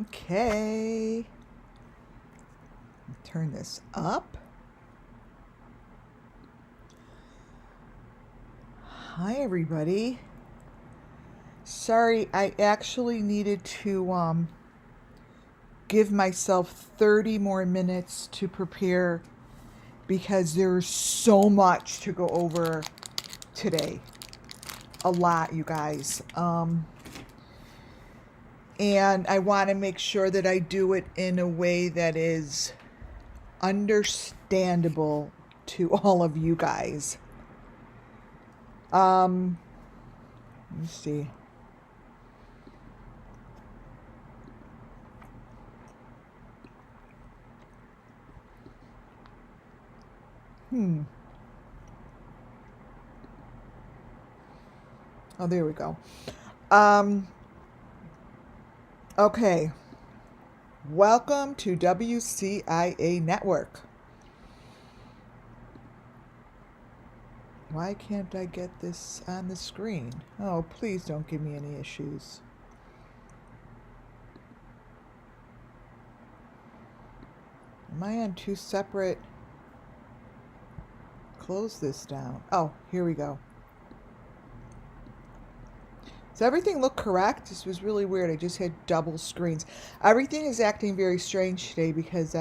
Okay. Turn this up. Hi, everybody. Sorry, I actually needed to give myself 30 more minutes to prepare because there's so much to go over today. A lot, you guys. And I want to make sure that I do it in a way that is understandable to all of you guys. Let me see. Oh, there we go. Okay. Welcome to WCIA Network. Why can't I get this on the screen? Oh, please don't give me any issues. Am I on two separate? Close this down. Oh, here we go. Does everything look correct? This was really weird. I just had double screens. Everything is acting very strange today because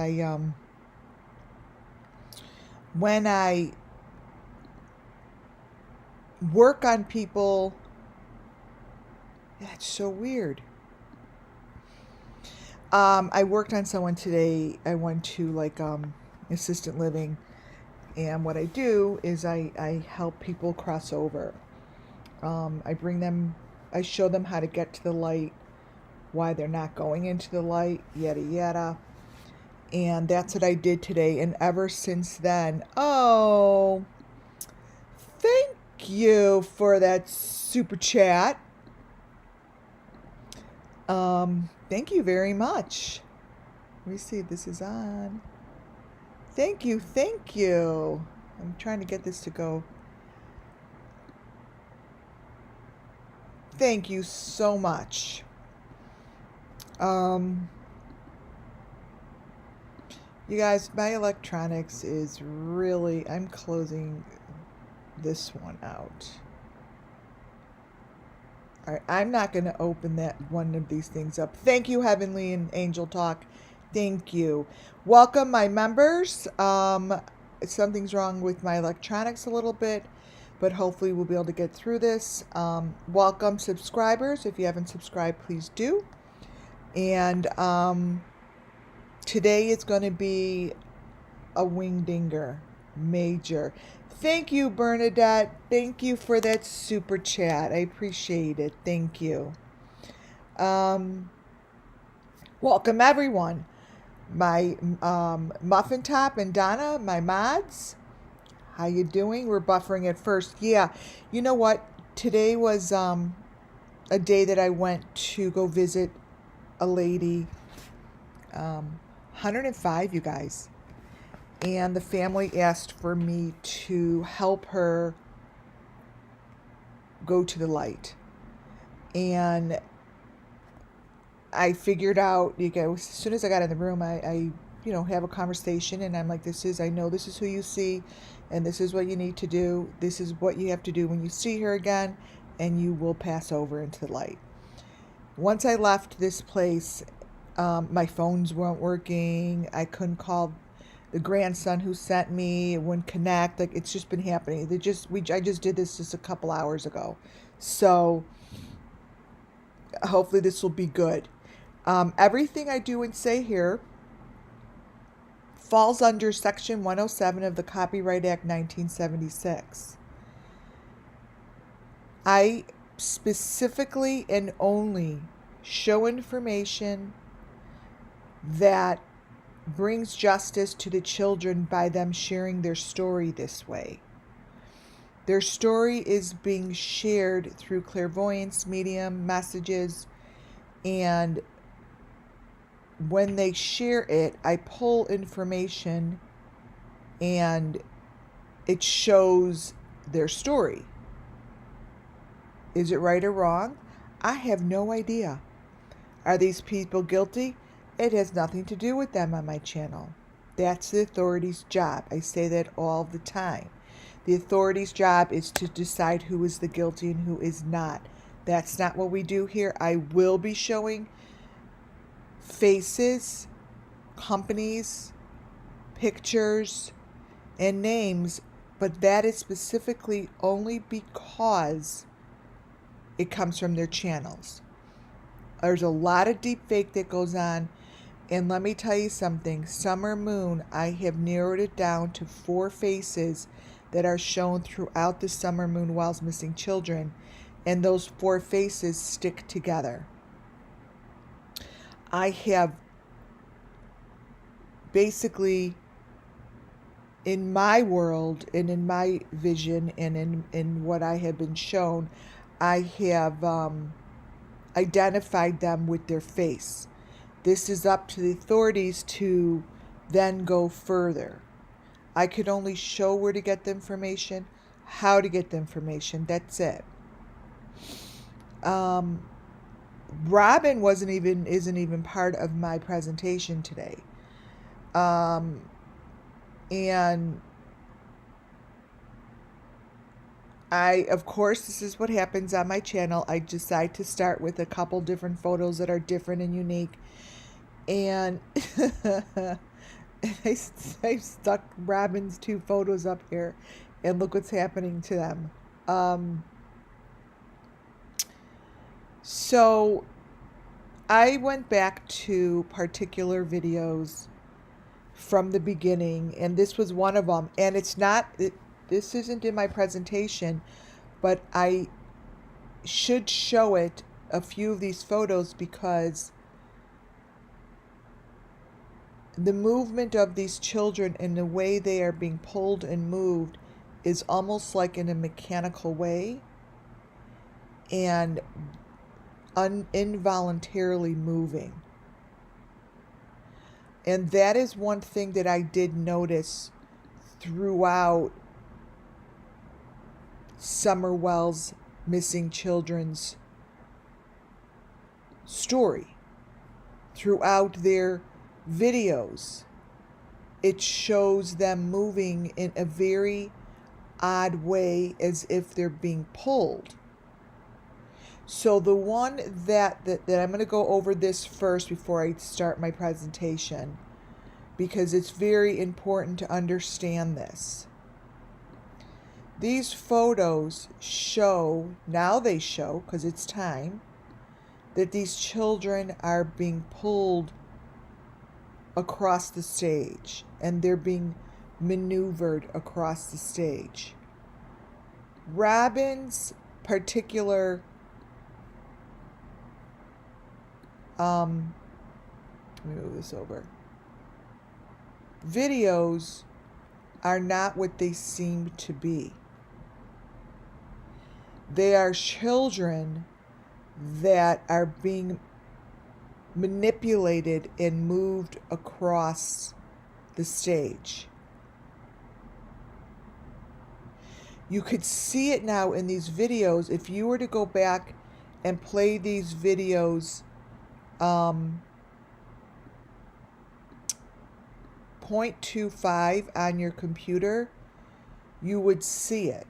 when I work on people, that's so weird. I worked on someone today. I went to assistant living, and what I do is I help people cross over. I show them how to get to the light, why they're not going into the light, yada yada. And that's what I did today. And ever since then, oh, thank you for that super chat. Thank you very much. Let me see if this is on. Thank you. I'm trying to get this to go. Thank you so much. You guys, my electronics is really, I'm closing this one out. All right, I'm not going to open that one of these things up. Thank you, Heavenly and Angel Talk. Thank you. Welcome, my members. Something's wrong with my electronics a little bit, but hopefully we'll be able to get through this. Welcome, subscribers. If you haven't subscribed, please do. And today it's going to be a wingdinger, major. Thank you, Bernadette. Thank you for that super chat. I appreciate it. Thank you. Welcome, everyone. My Muffin Top and Donna, my mods. How you doing? We're buffering at first. Yeah. You know what? Today was a day that I went to go visit a lady, 105, you guys. And the family asked for me to help her go to the light. And I figured out, as soon as I got in the room, I have a conversation, and I'm like, I know this is who you see, and this is what you need to do. This is what you have to do when you see her again, and you will pass over into the light. Once I left this place, my phones weren't working. I couldn't call the grandson who sent me. It wouldn't connect. Like, it's just been happening. I just did this just a couple hours ago. So hopefully this will be good. Everything I do and say here falls under Section 107 of the Copyright Act 1976. I specifically and only show information that brings justice to the children by them sharing their story this way. Their story is being shared through clairvoyance, medium, messages, and when they share it, I pull information and it shows their story. Is it right or wrong? I have no idea. Are these people guilty? It has nothing to do with them on my channel. That's the authority's job. I say that all the time. The authority's job is to decide who is the guilty and who is not. That's not what we do here. I will be showing faces, companies, pictures, and names, but that is specifically only because it comes from their channels. There's a lot of deep fake that goes on, and let me tell you something. Summer Moon, I have narrowed it down to 4 faces that are shown throughout the Summer Moon Wells Missing Children, and those 4 faces stick together. I have basically, in my world and in my vision and in what I have been shown, I have identified them with their face. This is up to the authorities to then go further. I could only show where to get the information, how to get the information. That's it. Robin isn't even part of my presentation today. And of course, this is what happens on my channel. I decide to start with a couple different photos that are different and unique. And I stuck Robin's 2 photos up here, and look what's happening to them. So I went back to particular videos from the beginning, and this was one of them. And this isn't in my presentation, but I should show it, a few of these photos, because the movement of these children and the way they are being pulled and moved is almost like in a mechanical way and involuntarily moving. And that is one thing that I did notice throughout Summer Wells Missing Children's story. Throughout their videos, it shows them moving in a very odd way, as if they're being pulled. So the one that I'm going to go over this first before I start my presentation, because it's very important to understand this. These photos show, because it's time, that these children are being pulled across the stage, and they're being maneuvered across the stage. Robin's particular let me move this over. Videos are not what they seem to be. They are children that are being manipulated and moved across the stage. You could see it now in these videos. If you were to go back and play these videos 0.25 on your computer, you would see it.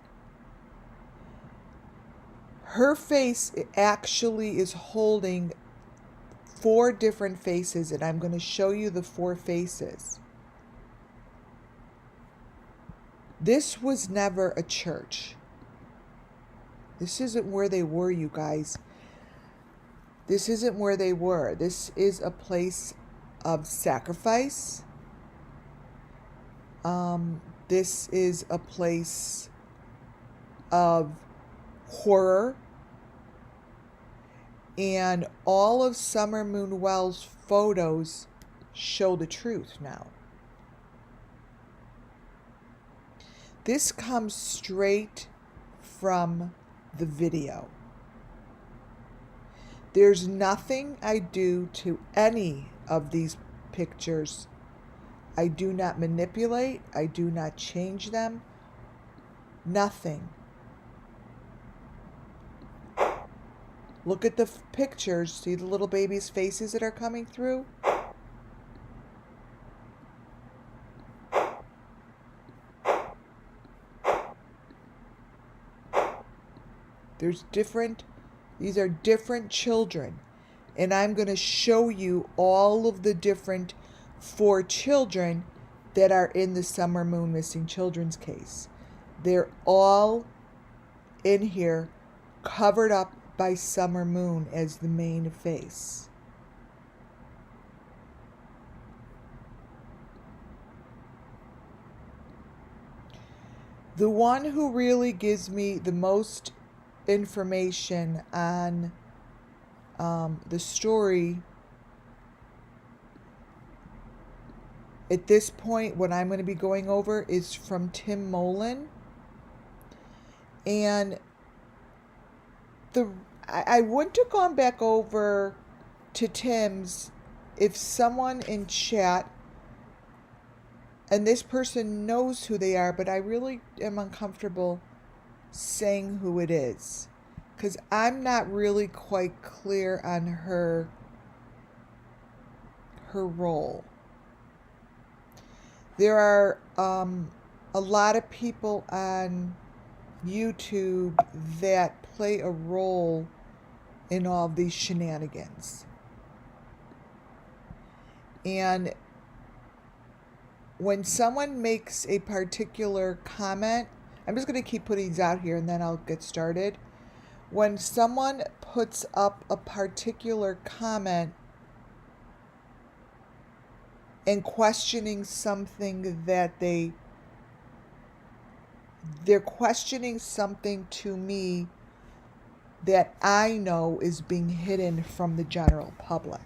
Her face actually is holding 4 different faces, and I'm going to show you the 4 faces. This was never a church. This isn't where they were, you guys. This isn't where they were. This is a place of sacrifice. This is a place of horror. And all of Summer Moon Wells' photos show the truth now. This comes straight from the video. There's nothing I do to any of these pictures. I do not manipulate. I do not change them. Nothing. Look at the pictures. See the little babies' faces that are coming through? These are different children. And I'm going to show you all of the different 4 children that are in the Summer Moon Missing Children's case. They're all in here covered up by Summer Moon as the main face. The one who really gives me the most information on the story at this point, what I'm going to be going over is from Tim Mullen. And I wouldn't have gone back over to Tim's if someone in chat, and this person knows who they are, but I really am uncomfortable saying who it is, because I'm not really quite clear on her role. There are a lot of people on YouTube that play a role in all of these shenanigans. And when someone makes a particular comment, I'm just going to keep putting these out here and then I'll get started. When someone puts up a particular comment and questioning something that they're questioning something to me that I know is being hidden from the general public.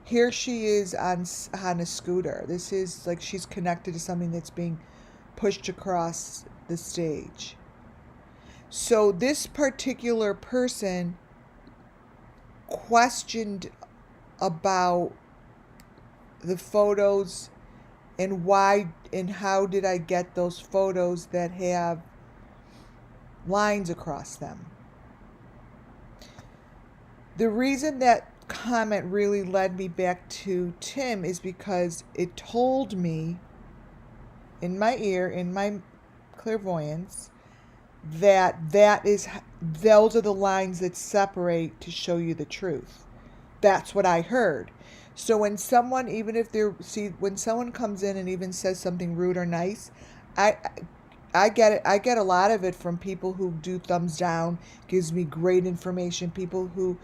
Here she is on a scooter. This is like she's connected to something that's being pushed across the stage. So this particular person questioned about the photos and why and how did I get those photos that have lines across them. The reason that comment really led me back to Tim is because it told me in my ear, in my clairvoyance, that those are the lines that separate to show you the truth. That's what I heard. So when someone, even if when someone comes in and even says something rude or nice, I get it. I get a lot of it from people who do thumbs down, gives me great information, people who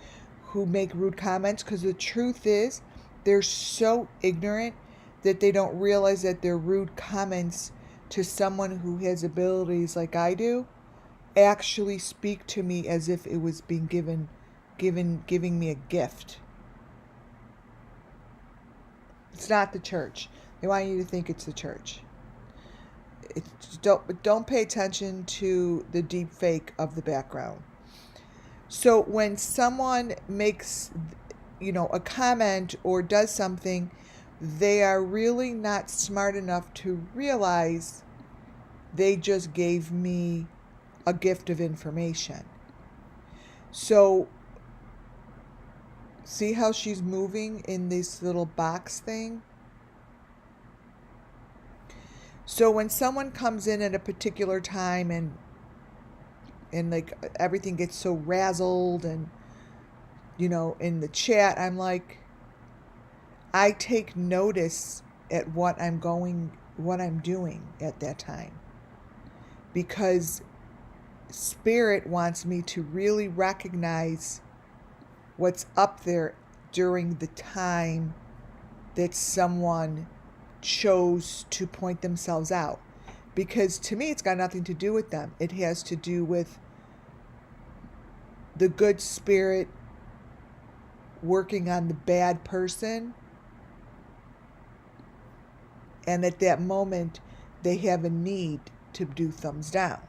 make rude comments, because the truth is they're so ignorant that they don't realize that their rude comments to someone who has abilities like I do actually speak to me as if it was being giving me a gift. It's not the church. They want you to think it's the church. Don't pay attention to the deep fake of the background. So when someone makes, a comment or does something, they are really not smart enough to realize they just gave me a gift of information. So see how she's moving in this little box thing? So when someone comes in at a particular time and like everything gets so razzled and, in the chat, I'm like, I take notice at what I'm doing at that time. Because Spirit wants me to really recognize what's up there during the time that someone chose to point themselves out. Because to me, it's got nothing to do with them. It has to do with the good spirit working on the bad person. And at that moment, they have a need to do thumbs down.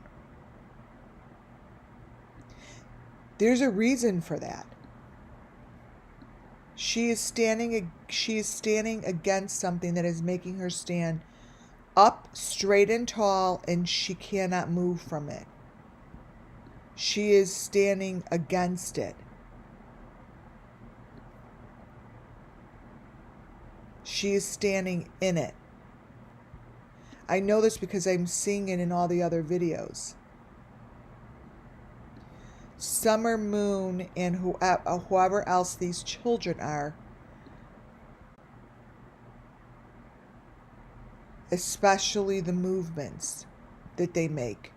There's a reason for that. She is standing against something that is making her stand up straight and tall, and she cannot move from it. She is standing against it. She is standing in it. I know this because I'm seeing it in all the other videos. Summer Moon and whoever else these children are, especially the movements that they make.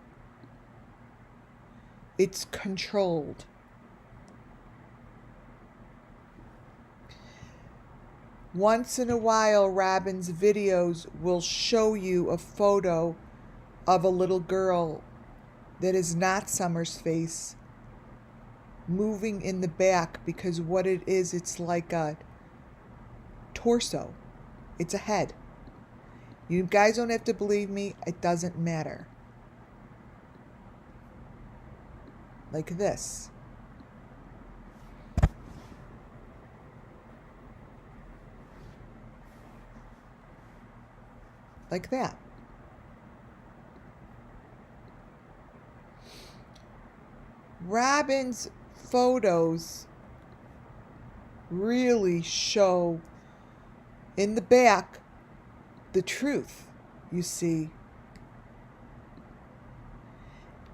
It's controlled. Once in a while, Robin's videos will show you a photo of a little girl that is not Summer's face moving in the back, because what it is, it's like a torso. It's a head. You guys don't have to believe me. It doesn't matter. Like this. Like that. Robin's photos really show in the back the truth, you see.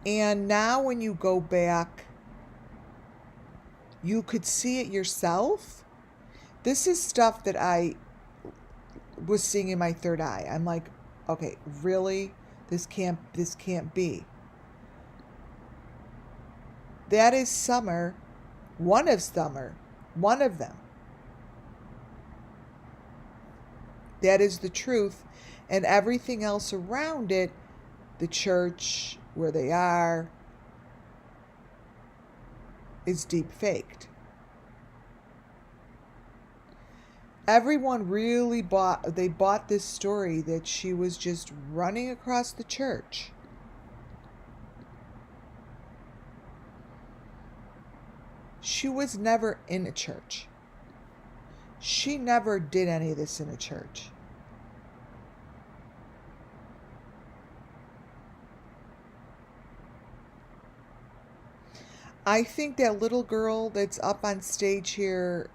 And now when you go back, you could see it yourself. This is stuff that I was seeing in my third eye. I'm like, okay, really? This can't be. That is Summer, one of them. That is the truth, and everything else around it, the church, where they are, is deep faked. Everyone really bought this story that she was just running across the church. She was never in a church. She never did any of this in a church. I think that little girl that's up on stage here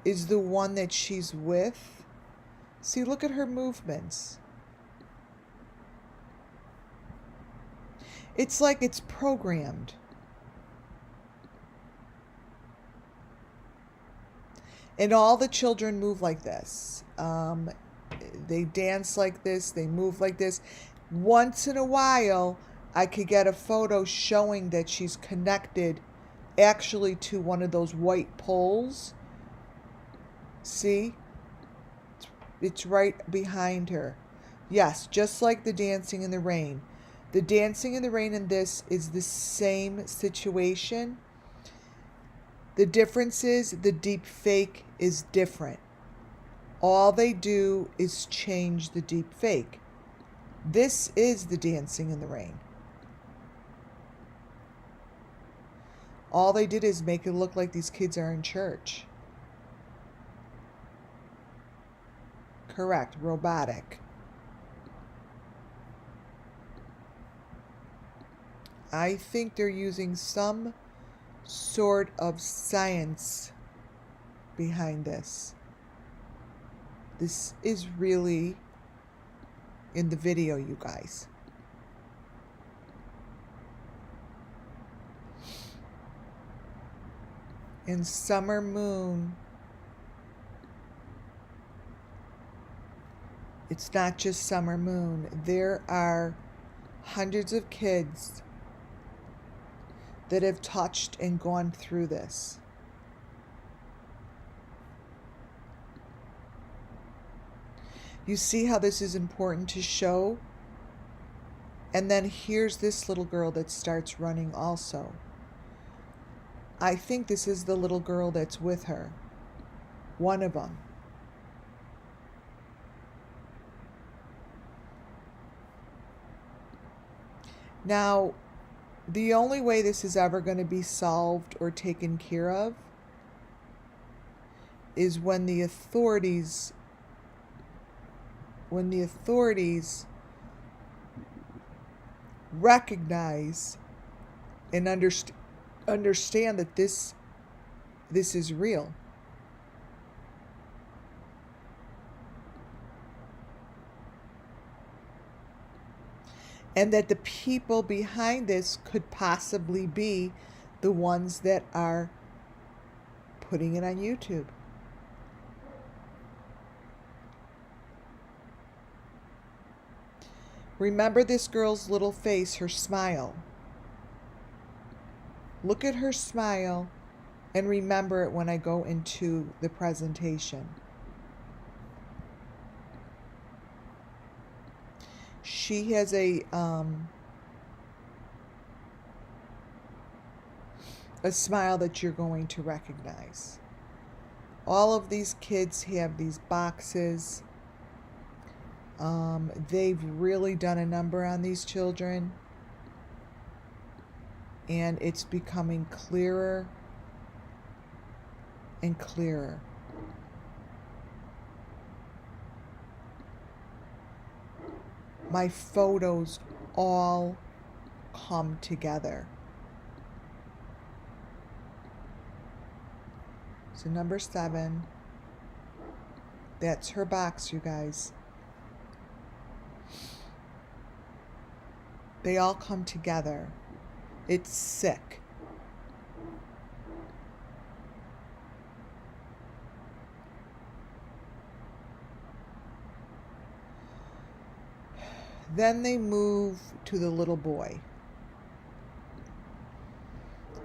is the one that she's with. See, look at her movements. It's like it's programmed. And all the children move like this. They dance like this. They move like this. Once in a while, I could get a photo showing that she's connected actually to one of those white poles. See? It's right behind her. Yes, just like the Dancing in the Rain. The Dancing in the Rain in this is the same situation. The difference is the deep fake is different. All they do is change the deep fake. This is the Dancing in the Rain. All they did is make it look like these kids are in church. Correct, robotic. I think they're using some sort of science behind this. This is really in the video, you guys. In Summer Moon, it's not just Summer Moon. There are hundreds of kids that have touched and gone through this. You see how this is important to show? And then here's this little girl that starts running also. I think this is the little girl that's with her. One of them. Now, the only way this is ever going to be solved or taken care of is when the authorities recognize and understand that this is real. And that the people behind this could possibly be the ones that are putting it on YouTube. Remember this girl's little face, her smile. Look at her smile and remember it when I go into the presentation. She has a smile that you're going to recognize. All of these kids have these boxes. They've really done a number on these children, and it's becoming clearer and clearer. My photos all come together. So number 7, that's her box, you guys. They all come together. It's sick. Then they move to the little boy.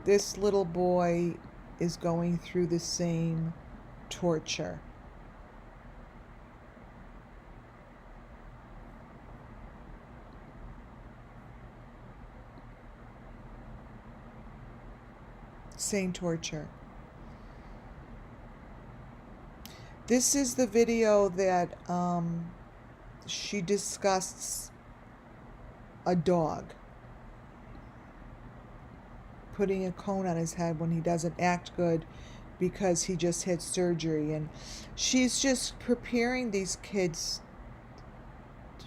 This little boy is going through the same torture. Same torture. This is the video that she discusses a dog putting a cone on his head when he doesn't act good because he just had surgery, and she's just preparing these kids.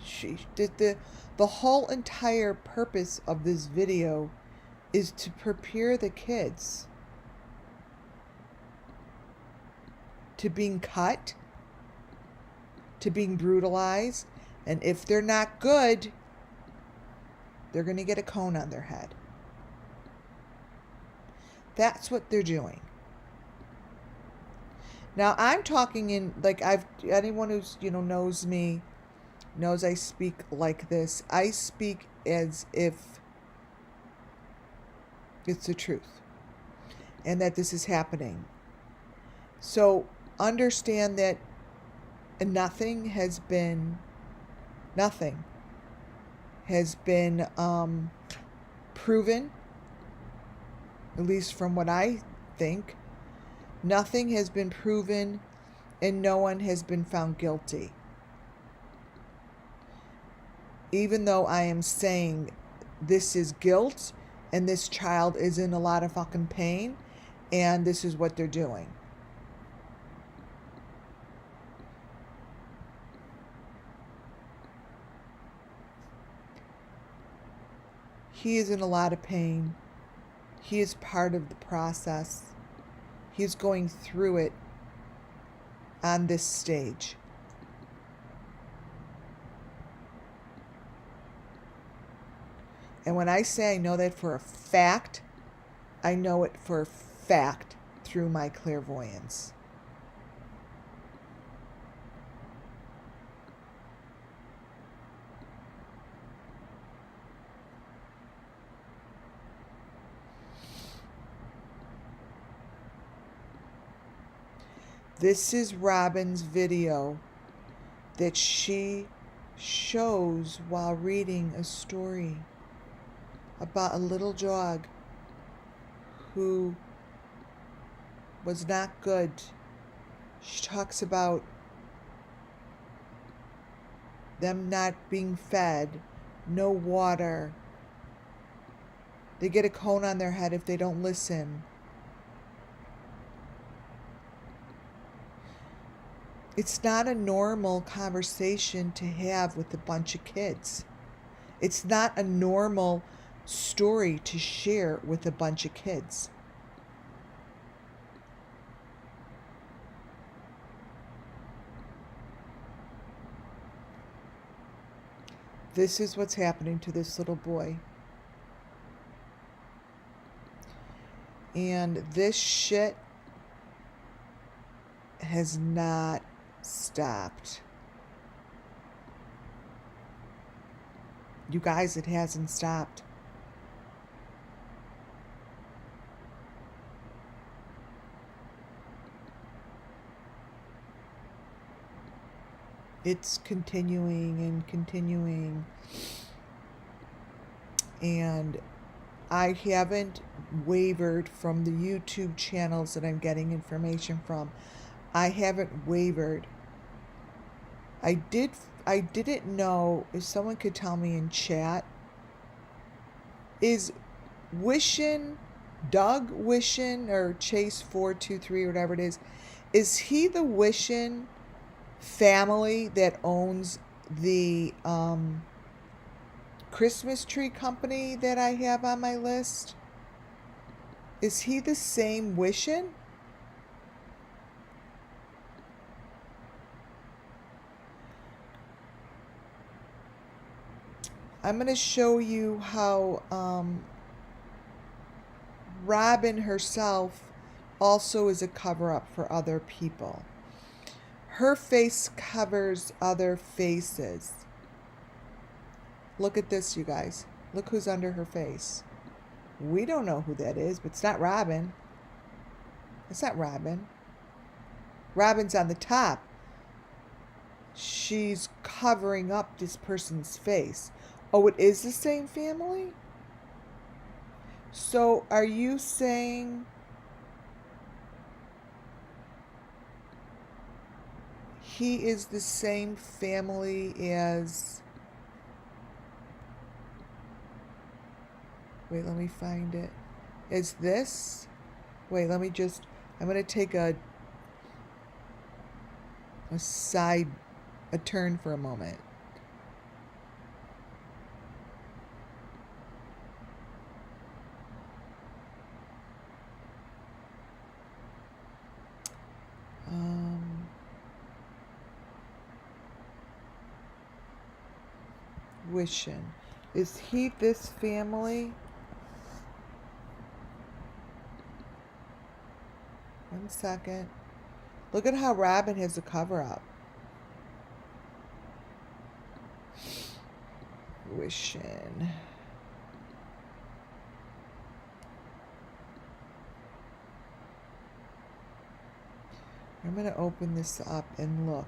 She did the whole entire purpose of this video is to prepare the kids to being cut, to being brutalized, and if they're not good, they're going to get a cone on their head. That's what they're doing. Now I'm talking in, like, anyone who's, knows me knows I speak like this. I speak as if it's the truth and that this is happening. So understand that nothing has been proven, at least from what I think. Nothing has been proven and no one has been found guilty. Even though I am saying this is guilt and this child is in a lot of fucking pain and this is what they're doing. He is in a lot of pain. He is part of the process. He's going through it on this stage. And when I say I know that for a fact, I know it for a fact through my clairvoyance. This is Robin's video that she shows while reading a story about a little dog who was not good. She talks about them not being fed, no water. They get a cone on their head if they don't listen. It's not a normal conversation to have with a bunch of kids. It's not a normal story to share with a bunch of kids. This is what's happening to this little boy. And this shit has not stopped. You guys, it hasn't stopped. It's continuing and continuing. And I haven't wavered from the YouTube channels that I'm getting information from. I haven't wavered. I didn't know, if someone could tell me in chat, is Wishin, Doug Wishin, or Chase423, whatever it is he the Wishin family that owns the Christmas tree company that I have on my list? Is he the same Wishin? I'm going to show you how Robin herself also is a cover-up for other people. Her face covers other faces. Look at this, you guys. Look who's under her face. We don't know who that is, but it's not Robin. It's not Robin. Robin's on the top. She's covering up this person's face. Oh, it is the same family? So are you saying he is the same family as... Wait, let me find it. Is this? Wait, let me just... I'm going to take a turn for a moment. Wishin. Is he this family? One second. Look at how Robin has a cover-up. Wishin. I'm going to open this up and look.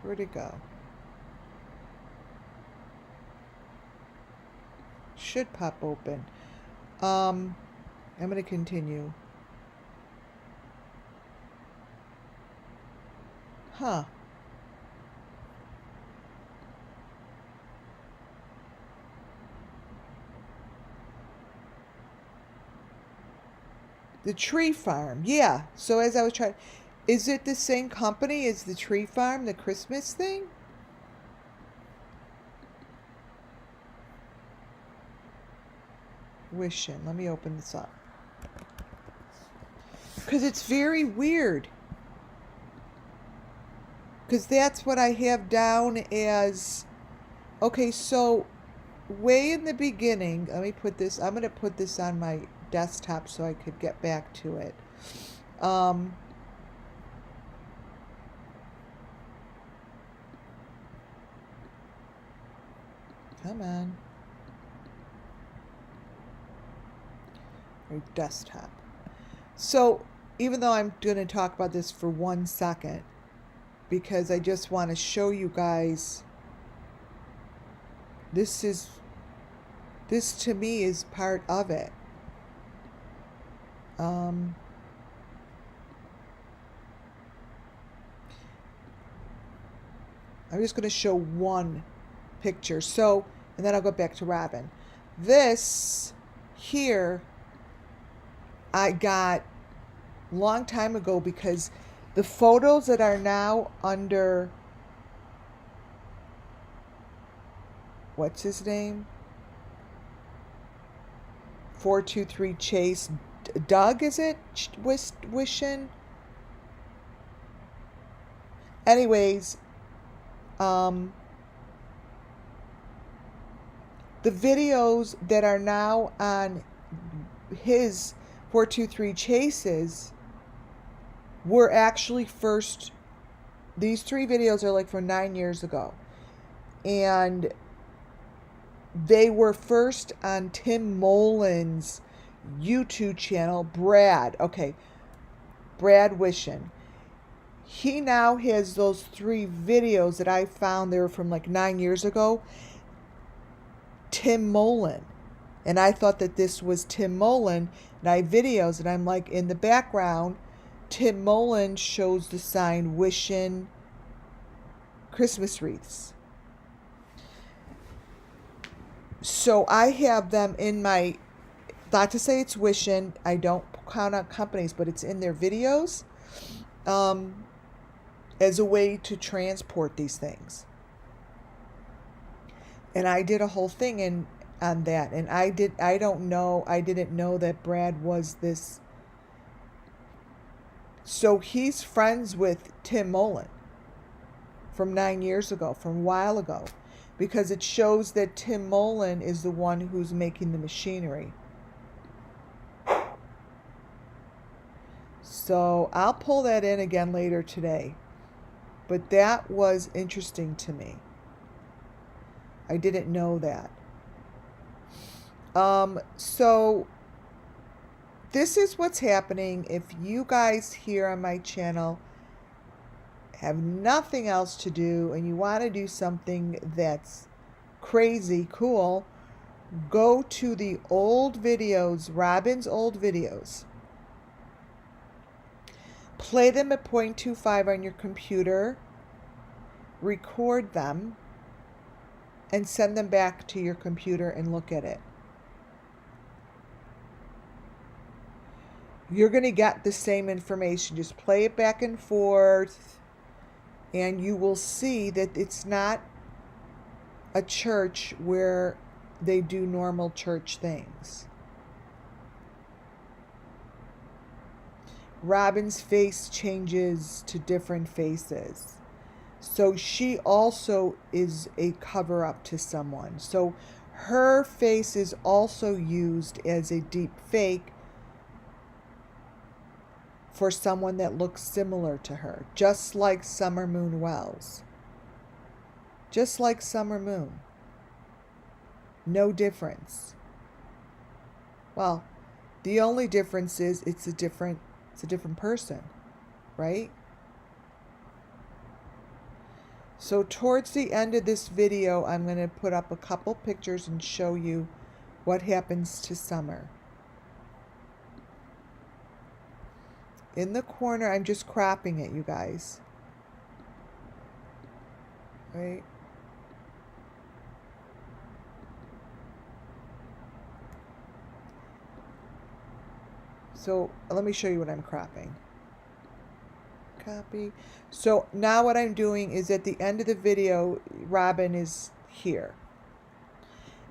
Where'd it go? Should pop open. I'm going to continue. Huh. The tree farm. Yeah. So as I was trying... Is it the same company as the tree farm, the Christmas thing? Wishin'. Let me open this up. Because it's very weird. Because that's what I have down as... Okay, so way in the beginning, let me put this... I'm going to put this on my desktop so I could get back to it. Come on. Or desktop. So, even though I'm going to talk about this for 1 second, because I just want to show you guys, this to me is part of it. I'm just going to show one picture. So, and then I'll go back to Robin. This here I got a long time ago because The photos that are now under, what's his name? 423 Chase. Doug, is it? Wishin? Anyways, the videos that are now on his 423 Chases were actually first, these 3 videos are like from 9 years ago. And they were first on Tim Mullen's YouTube channel, Brad. Okay, Brad Wishin. He now has those 3 videos that I found, they were from like 9 years ago. Tim Mullen. And I thought that this was Tim Mullen. And I have videos, and I'm like, in the background, Tim Mullen shows the sign Wishin Christmas wreaths. So I have them in my, not to say it's Wishin, I don't count out companies, but it's in their videos as a way to transport these things. And I did a whole thing on that, and I didn't know that Brad was this. So he's friends with Tim Mullen from 9 years ago, from a while ago, because it shows that Tim Mullen is the one who's making the machinery. So I'll pull that in again later today. But that was interesting to me. I didn't know that. So this is what's happening. If you guys here on my channel have nothing else to do and you want to do something that's crazy cool, go to the old videos, Robin's old videos. Play them at 0.25 on your computer, record them, and send them back to your computer and look at it. You're going to get the same information. Just play it back and forth, and you will see that it's not a church where they do normal church things. Robin's face changes to different faces. So she also is a cover-up to someone. So her face is also used as a deep fake for someone that looks similar to her. Just like Summer Moon Wells. Just like Summer Moon. No difference. Well, the only difference is it's a different person, right? So towards the end of this video, I'm going to put up a couple pictures and show you what happens to Summer. In the corner, I'm just cropping it, you guys. Right? So let me show you what I'm cropping. Copy. So now what I'm doing is at the end of the video, Robin is here.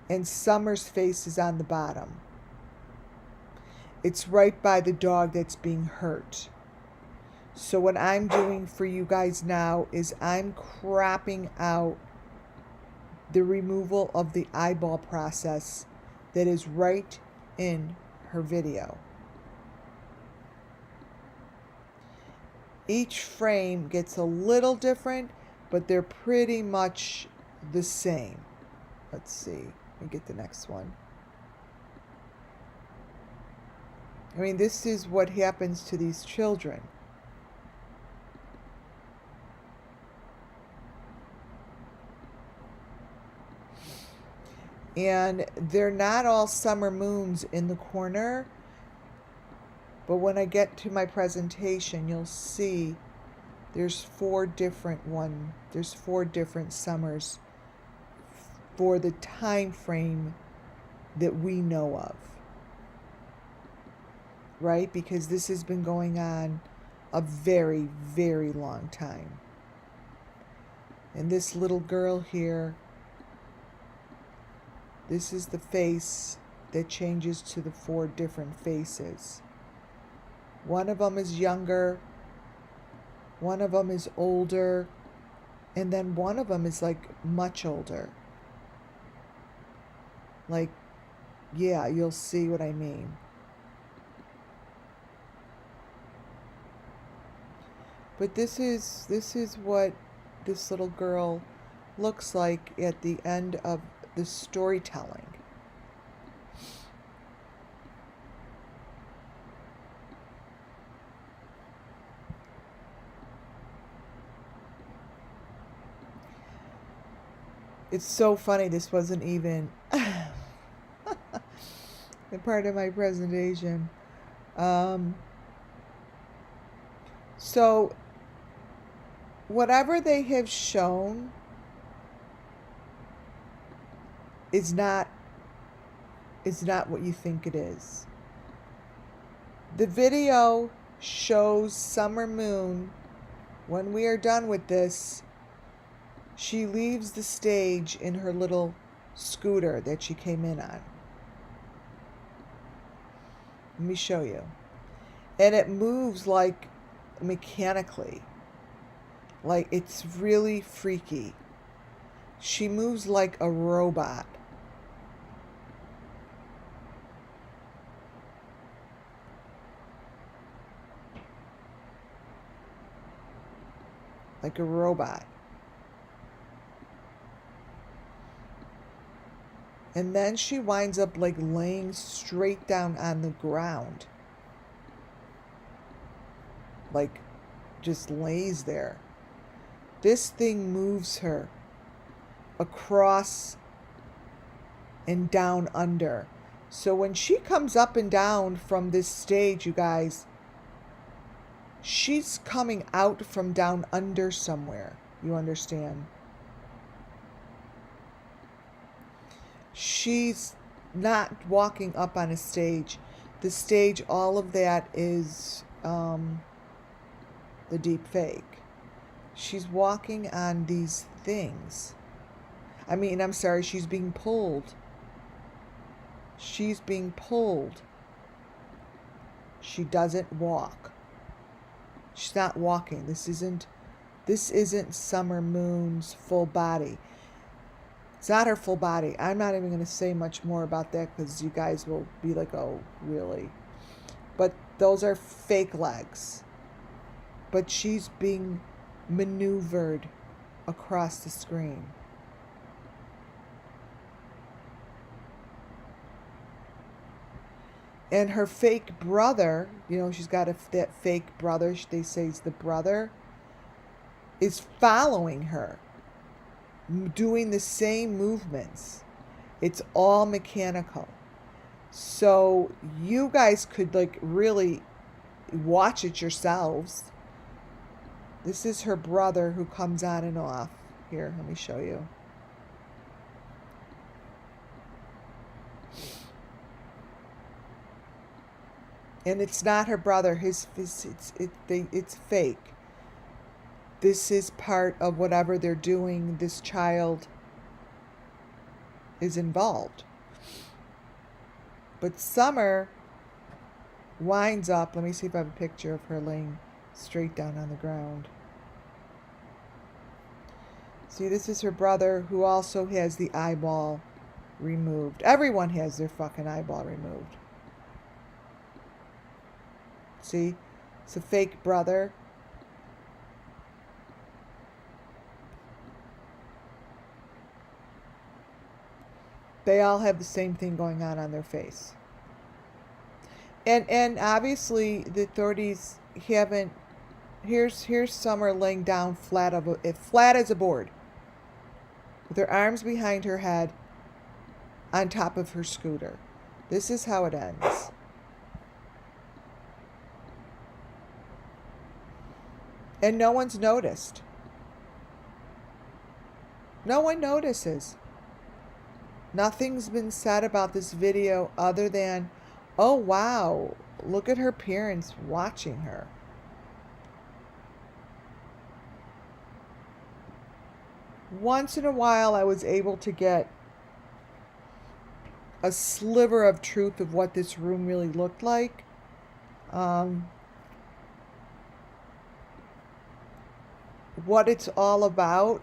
And Summer's face is on the bottom. It's right by the dog that's being hurt. So what I'm doing for you guys now is I'm cropping out the removal of the eyeball process that is right in her video. Each frame gets a little different, but they're pretty much the same. Let's see. Let me get the next one. I mean, this is what happens to these children. And they're not all summer moons in the corner. But when I get to my presentation, you'll see there's four different summers for the time frame that we know of. Right? Because this has been going on a very, very long time. And this little girl here, this is the face that changes to the 4 different faces. One of them is younger, one of them is older, and then one of them is like much older. Like, yeah, you'll see what I mean. But this is what this little girl looks like at the end of the storytelling. It's so funny, this wasn't even a part of my presentation. So whatever they have shown is not what you think it is. The video shows Summer Moon. When we are done with this, she leaves the stage in her little scooter that she came in on. Let me show you. And it moves like mechanically. Like, it's really freaky. She moves like a robot. Like a robot. And then she winds up like laying straight down on the ground. Like, just lays there. This thing moves her across and down under. So when she comes up and down from this stage, you guys, she's coming out from down under somewhere. You understand? She's not walking up on a stage. The stage, all of that is the deep fake. She's walking on these things. I'm sorry, she's being pulled. She's being pulled. She doesn't walk. She's not walking. This isn't Summer Moon's full body. It's not her full body. I'm not even going to say much more about that because you guys will be like, oh, really? But those are fake legs. But she's being maneuvered across the screen. And her fake brother, she's got that fake brother, they say is the brother, is following her, doing the same movements. It's all mechanical. So you guys could like really watch it yourselves. This is her brother who comes on and off. Here, let me show you. And it's not her brother. It's fake. This is part of whatever they're doing. This child is involved. But Summer winds up. Let me see if I have a picture of her laying straight down on the ground. See, this is her brother who also has the eyeball removed. Everyone has their fucking eyeball removed. See? It's a fake brother. They all have the same thing going on their face. And obviously the authorities haven't. Here's Summer laying down flat as a board, with her arms behind her head, on top of her scooter. This is how it ends. And no one's noticed. No one notices. Nothing's been said about this video other than, oh wow, look at her parents watching her. Once in a while, I was able to get a sliver of truth of what this room really looked like. What it's all about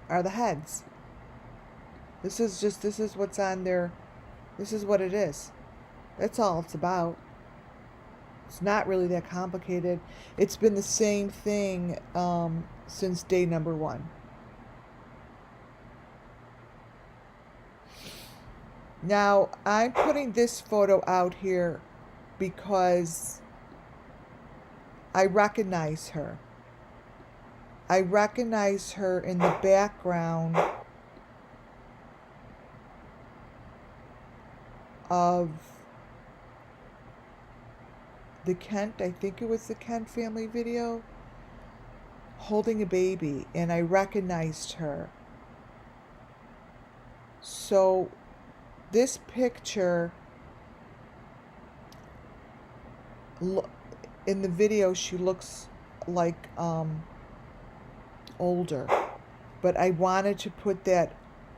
are the heads. This is what's on there. This is what it is. That's all it's about. It's not really that complicated. It's been the same thing since day number 1. Now, I'm putting this photo out here because I recognize her. I recognize her in the background of the Kent, I think it was the Kent family video, holding a baby, and I recognized her. So this picture, in the video, she looks like older, but I wanted to put that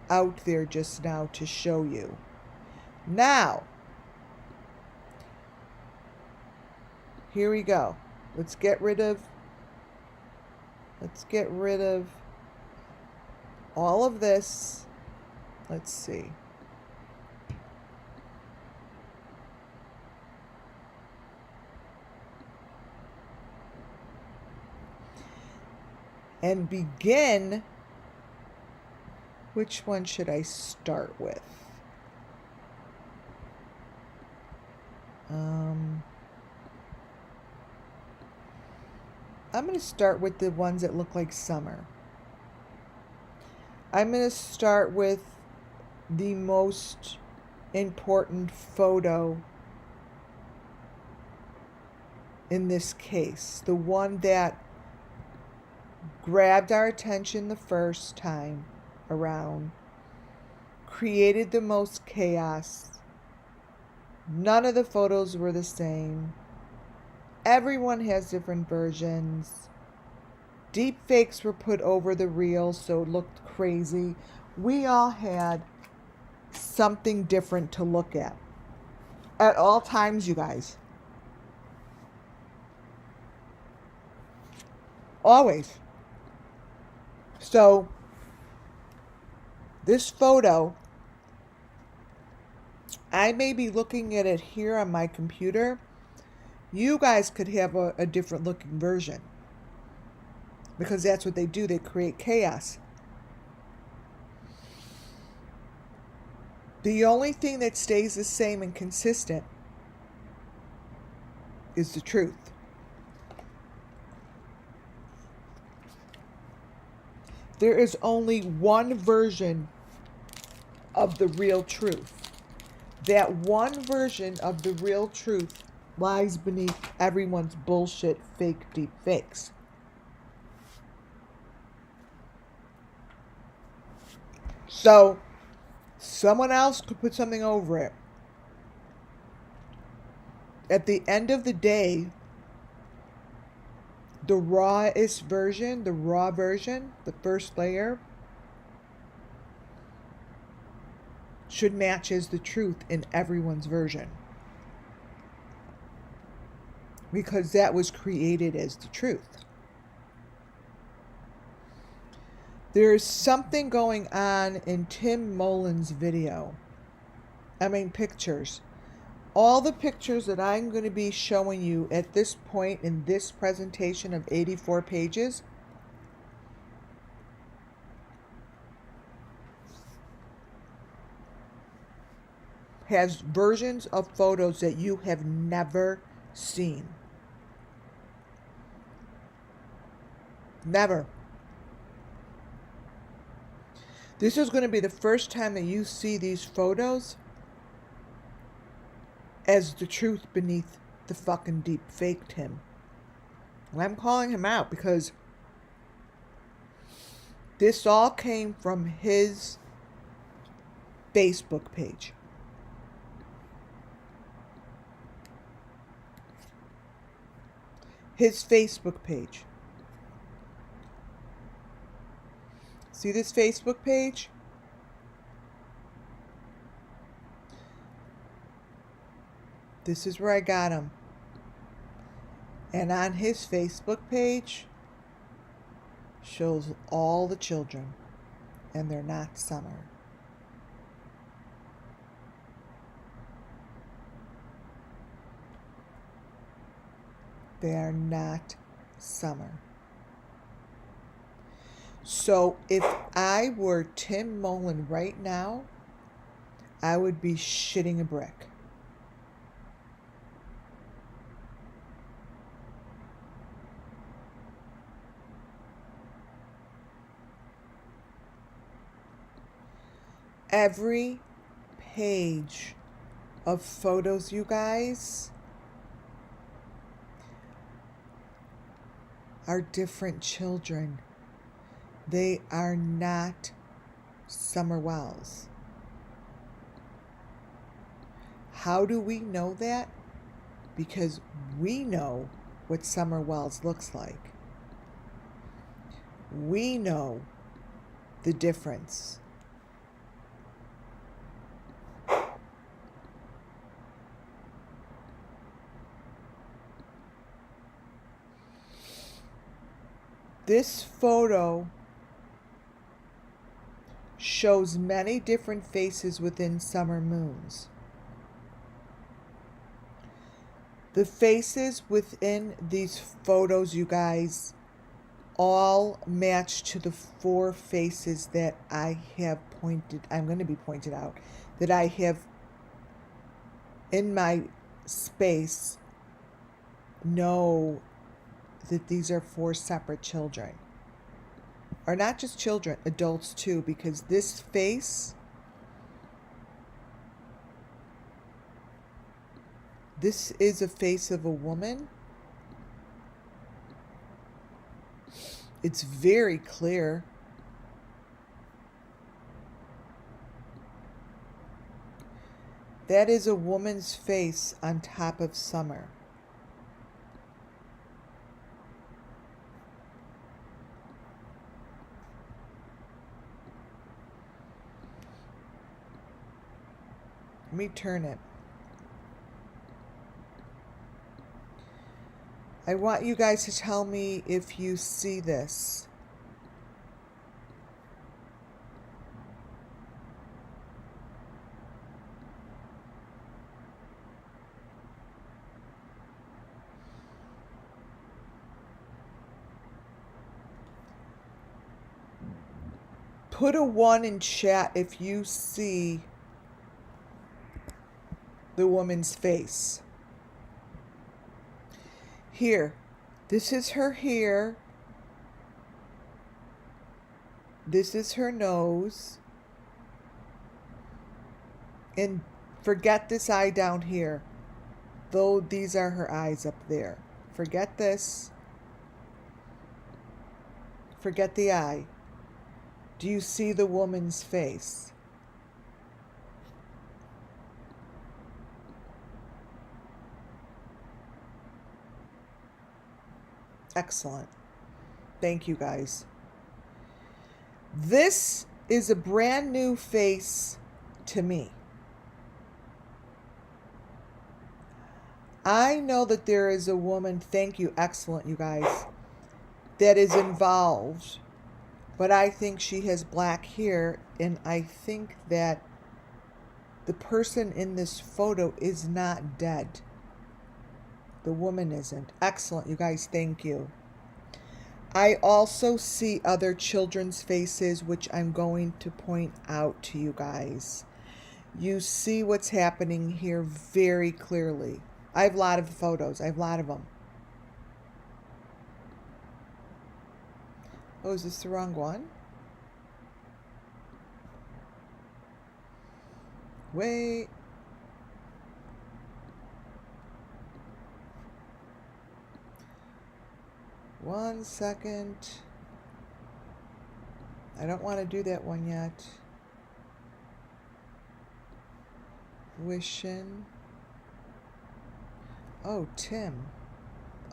out there just now to show you. Now, here we go. Let's get rid of all of this. Let's see. And begin. Which one should I start with? I'm going to start with the ones that look like summer. I'm going to start with the most important photo in this case. The one that grabbed our attention the first time around, created the most chaos. None of the photos were the same. Everyone has different versions. Deep fakes were put over the real, so it looked crazy. We all had something different to look at all times, you guys. Always. So, this photo, I may be looking at it here on my computer. You guys could have a different looking version, because that's what they do. They create chaos. The only thing that stays the same and consistent is the truth. There is only one version of the real truth. That one version of the real truth lies beneath everyone's bullshit, fake, deep fakes. So, someone else could put something over it. At the end of the day, the rawest version, the raw version, the first layer, should match as the truth in everyone's version. Because that was created as the truth. There's something going on in Tim Mullen's video. Pictures. All the pictures that I'm going to be showing you at this point in this presentation of 84 pages has versions of photos that you have never seen. Never. This is going to be the first time that you see these photos as the truth beneath the fucking deep faked him. And I'm calling him out because this all came from his Facebook page. His Facebook page. See this Facebook page? This is where I got him. And on his Facebook page shows all the children, and they're not Summer. They are not Summer. So if I were Tim Mullen right now, I would be shitting a brick. Every page of photos, you guys, are different children. They are not Summer Wells. How do we know that? Because we know what Summer Wells looks like. We know the difference. This photo shows many different faces within summer moons. The faces within these photos, you guys, all match to the 4 faces that I have I'm going to be pointed out, that I have in my space know that these are 4 separate children. Or not just children, adults too, because this face, this is a face of a woman. It's very clear. That is a woman's face on top of Summer. Let me turn it. I want you guys to tell me if you see this. Put a 1 in chat if you see the woman's face. Here, this is her hair. This is her nose. And forget this eye down here, though these are her eyes up there. Forget this. Forget the eye. Do you see the woman's face? Excellent. Thank you, guys. This is a brand new face to me. I know that there is a woman, thank you, excellent, you guys, that is involved, but I think she has black hair, and I think that the person in this photo is not dead. The woman isn't. Excellent, you guys. Thank you. I also see other children's faces, which I'm going to point out to you guys. You see what's happening here very clearly. I have a lot of photos. I have a lot of them. Oh, is this the wrong one? Wait. One second. I don't want to do that one yet. Wishing. Oh, Tim.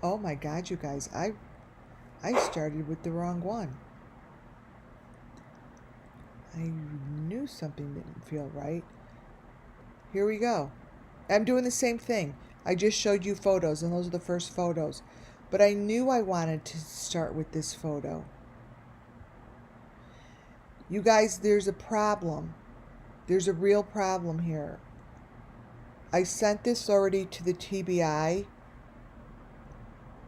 Oh my God, you guys. I started with the wrong one. I knew something didn't feel right. Here we go. I'm doing the same thing. I just showed you photos, and those are the first photos. But I knew I wanted to start with this photo. You guys, there's a problem. There's a real problem here. I sent this already to the TBI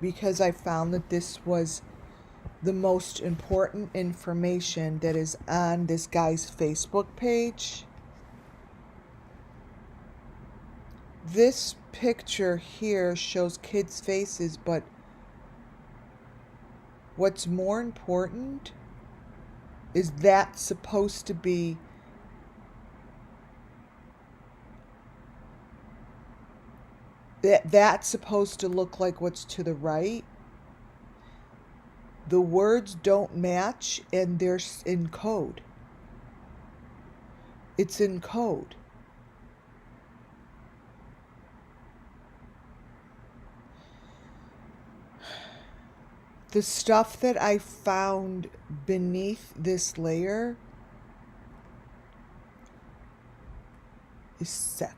because I found that this was the most important information that is on this guy's Facebook page. This picture here shows kids' faces, but what's more important is that's supposed to be that's supposed to look like what's to the right. The words don't match, and they're in code. It's in code. The stuff that I found beneath this layer is sick.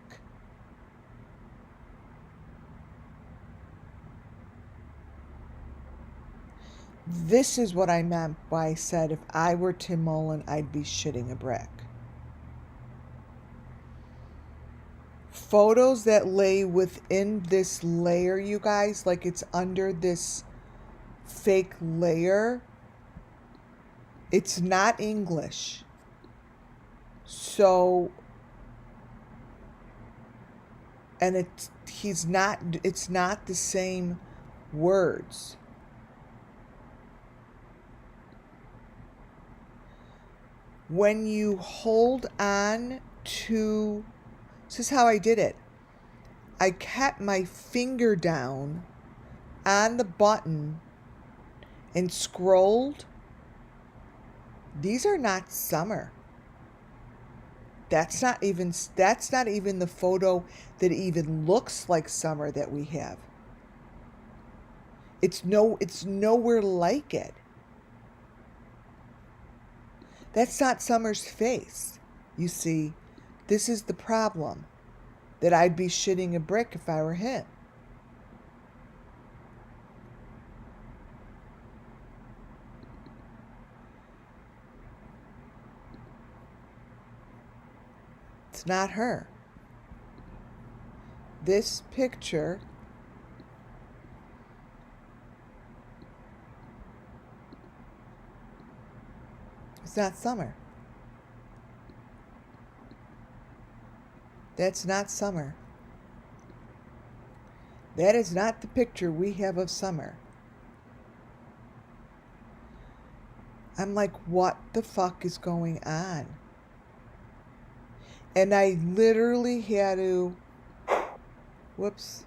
This is what I meant by I said if I were Tim Mullen, I'd be shitting a brick. Photos that lay within this layer, you guys, like it's under this fake layer, it's not English. So, and it's not the same words. When you hold on to, this is how I did it. I kept my finger down on the button and scrolled. These are not summer. That's not even the photo that even looks like summer that we have. It's nowhere like it. That's not Summer's face. You see, this is the problem. That I'd be shitting a brick if I were him. It's not her. This picture is not Summer. That's not Summer. That is not the picture we have of Summer. I'm like, what the fuck is going on? And I literally had to, I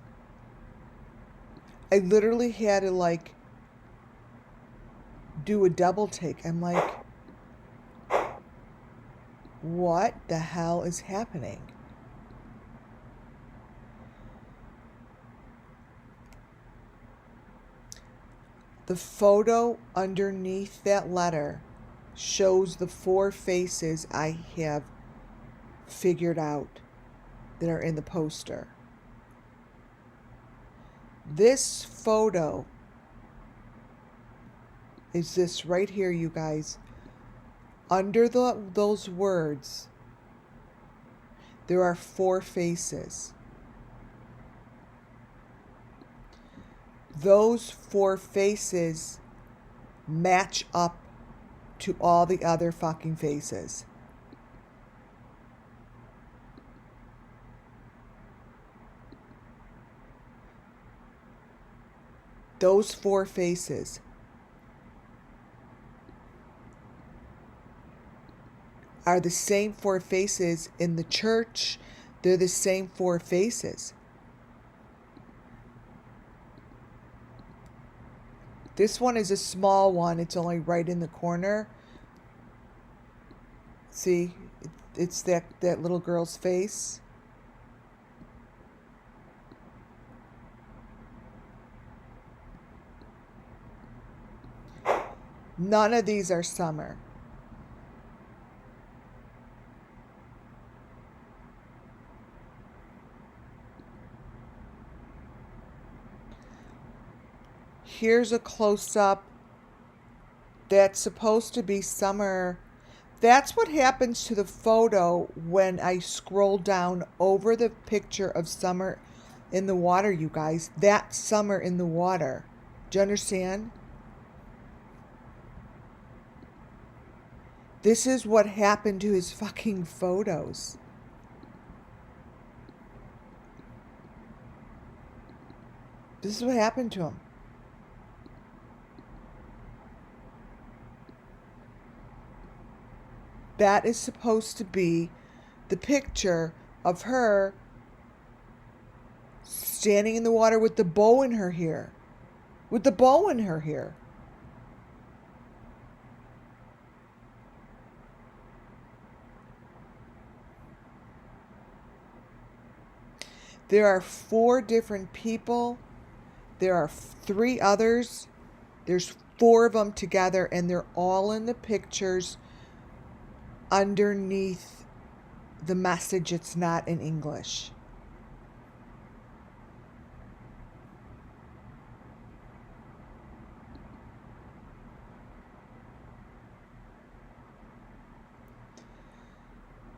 literally had to like do a double take. I'm like, what the hell is happening? The photo underneath that letter shows the 4 faces I have figured out that are in the poster. This photo is this right here, you guys. Under those words, there are 4 faces. Those 4 faces match up to all the other fucking faces. Those 4 faces are the same 4 faces in the church. They're the same 4 faces. This one is a small one. It's only right in the corner. See, it's that little girl's face. None of these are Summer. Here's a close-up. That's supposed to be Summer. That's what happens to the photo when I scroll down over the picture of Summer in the water, you guys. That's Summer in the water. Do you understand? This is what happened to his fucking photos. This is what happened to him. That is supposed to be the picture of her standing in the water with the bow in her hair. With the bow in her hair. There are 4 different people. There are 3 others. There's 4 of them together, and they're all in the pictures underneath the message. It's not in English.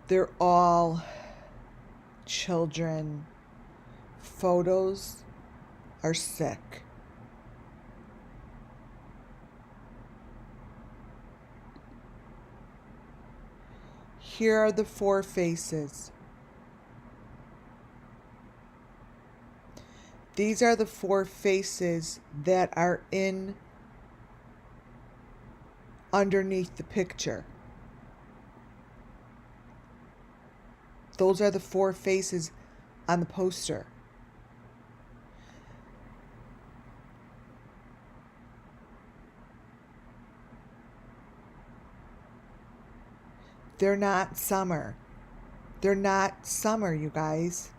They're all children. Photos are sick. Here are the 4 faces. These are the 4 faces that are in underneath the picture. Those are the 4 faces on the poster. They're not Summer. They're not Summer, you guys.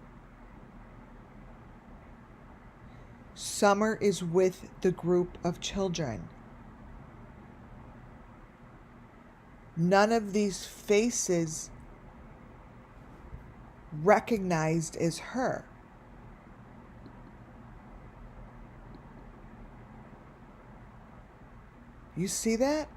Summer is with the group of children. None of these faces recognized as her. You see that?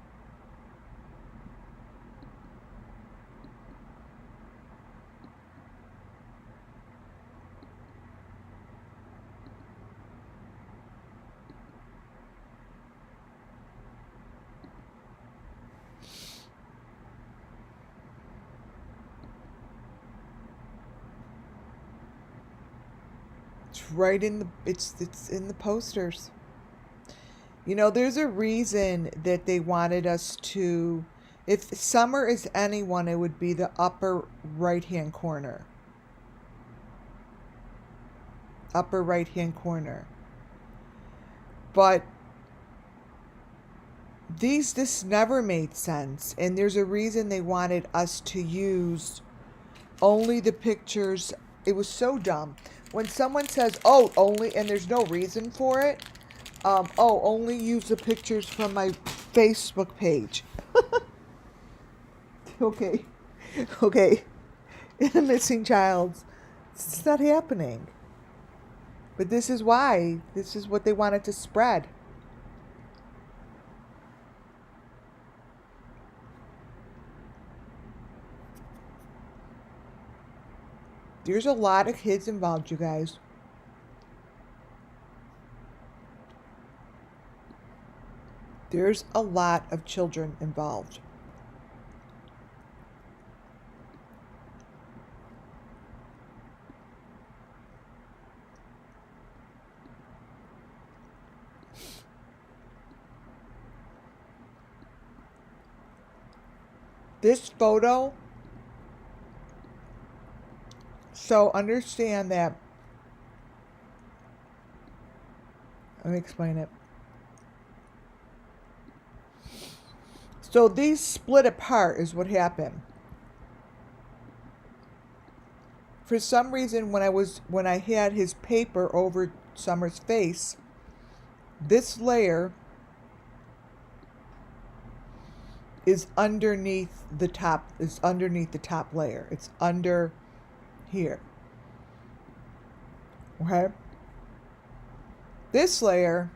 It's right in the it's in the posters. You know, there's a reason that they wanted us to, if Summer is anyone, it would be the upper right-hand corner. Upper right-hand corner. But this never made sense, and there's a reason they wanted us to use only the pictures. It was so dumb. When someone says, oh, only, and there's no reason for it, only use the pictures from my Facebook page. Okay. In a missing child's, it's not happening. But this is why. This is what they wanted to spread. There's a lot of kids involved, you guys. There's a lot of children involved. This photo, so understand that, let me explain it. So these split apart is what happened. For some reason, when I had his paper over Summer's face, this layer is underneath the top. It's underneath the top layer. It's under here. Okay. This layer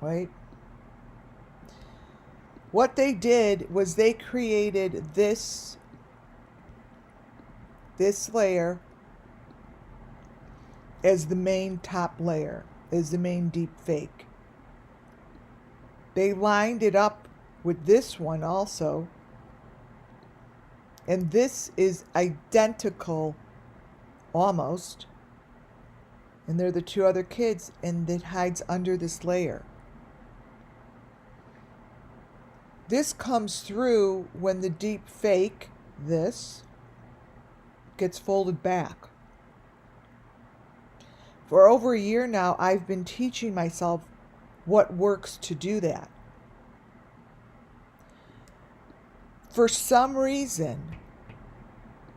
right? What they did was they created this layer as the main top layer, as the main deep fake. They lined it up with this one also. And this is identical, almost. And they're the two other kids, and it hides under this layer. This comes through when the deep fake, this, gets folded back. For over a year now, I've been teaching myself what works to do that. For some reason,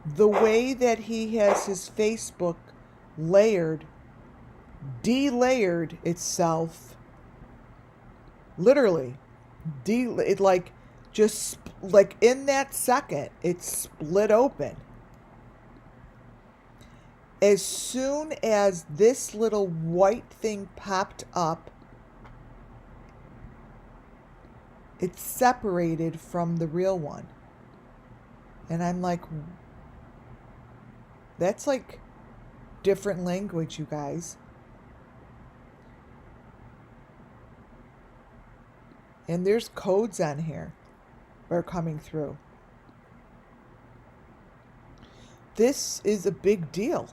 the way that he has his Facebook layered, delayered itself, literally, it like just like in that second, it split open. As soon as this little white thing popped up, it separated from the real one. And I'm like, that's like different language, you guys. And there's codes on here that are coming through. This is a big deal.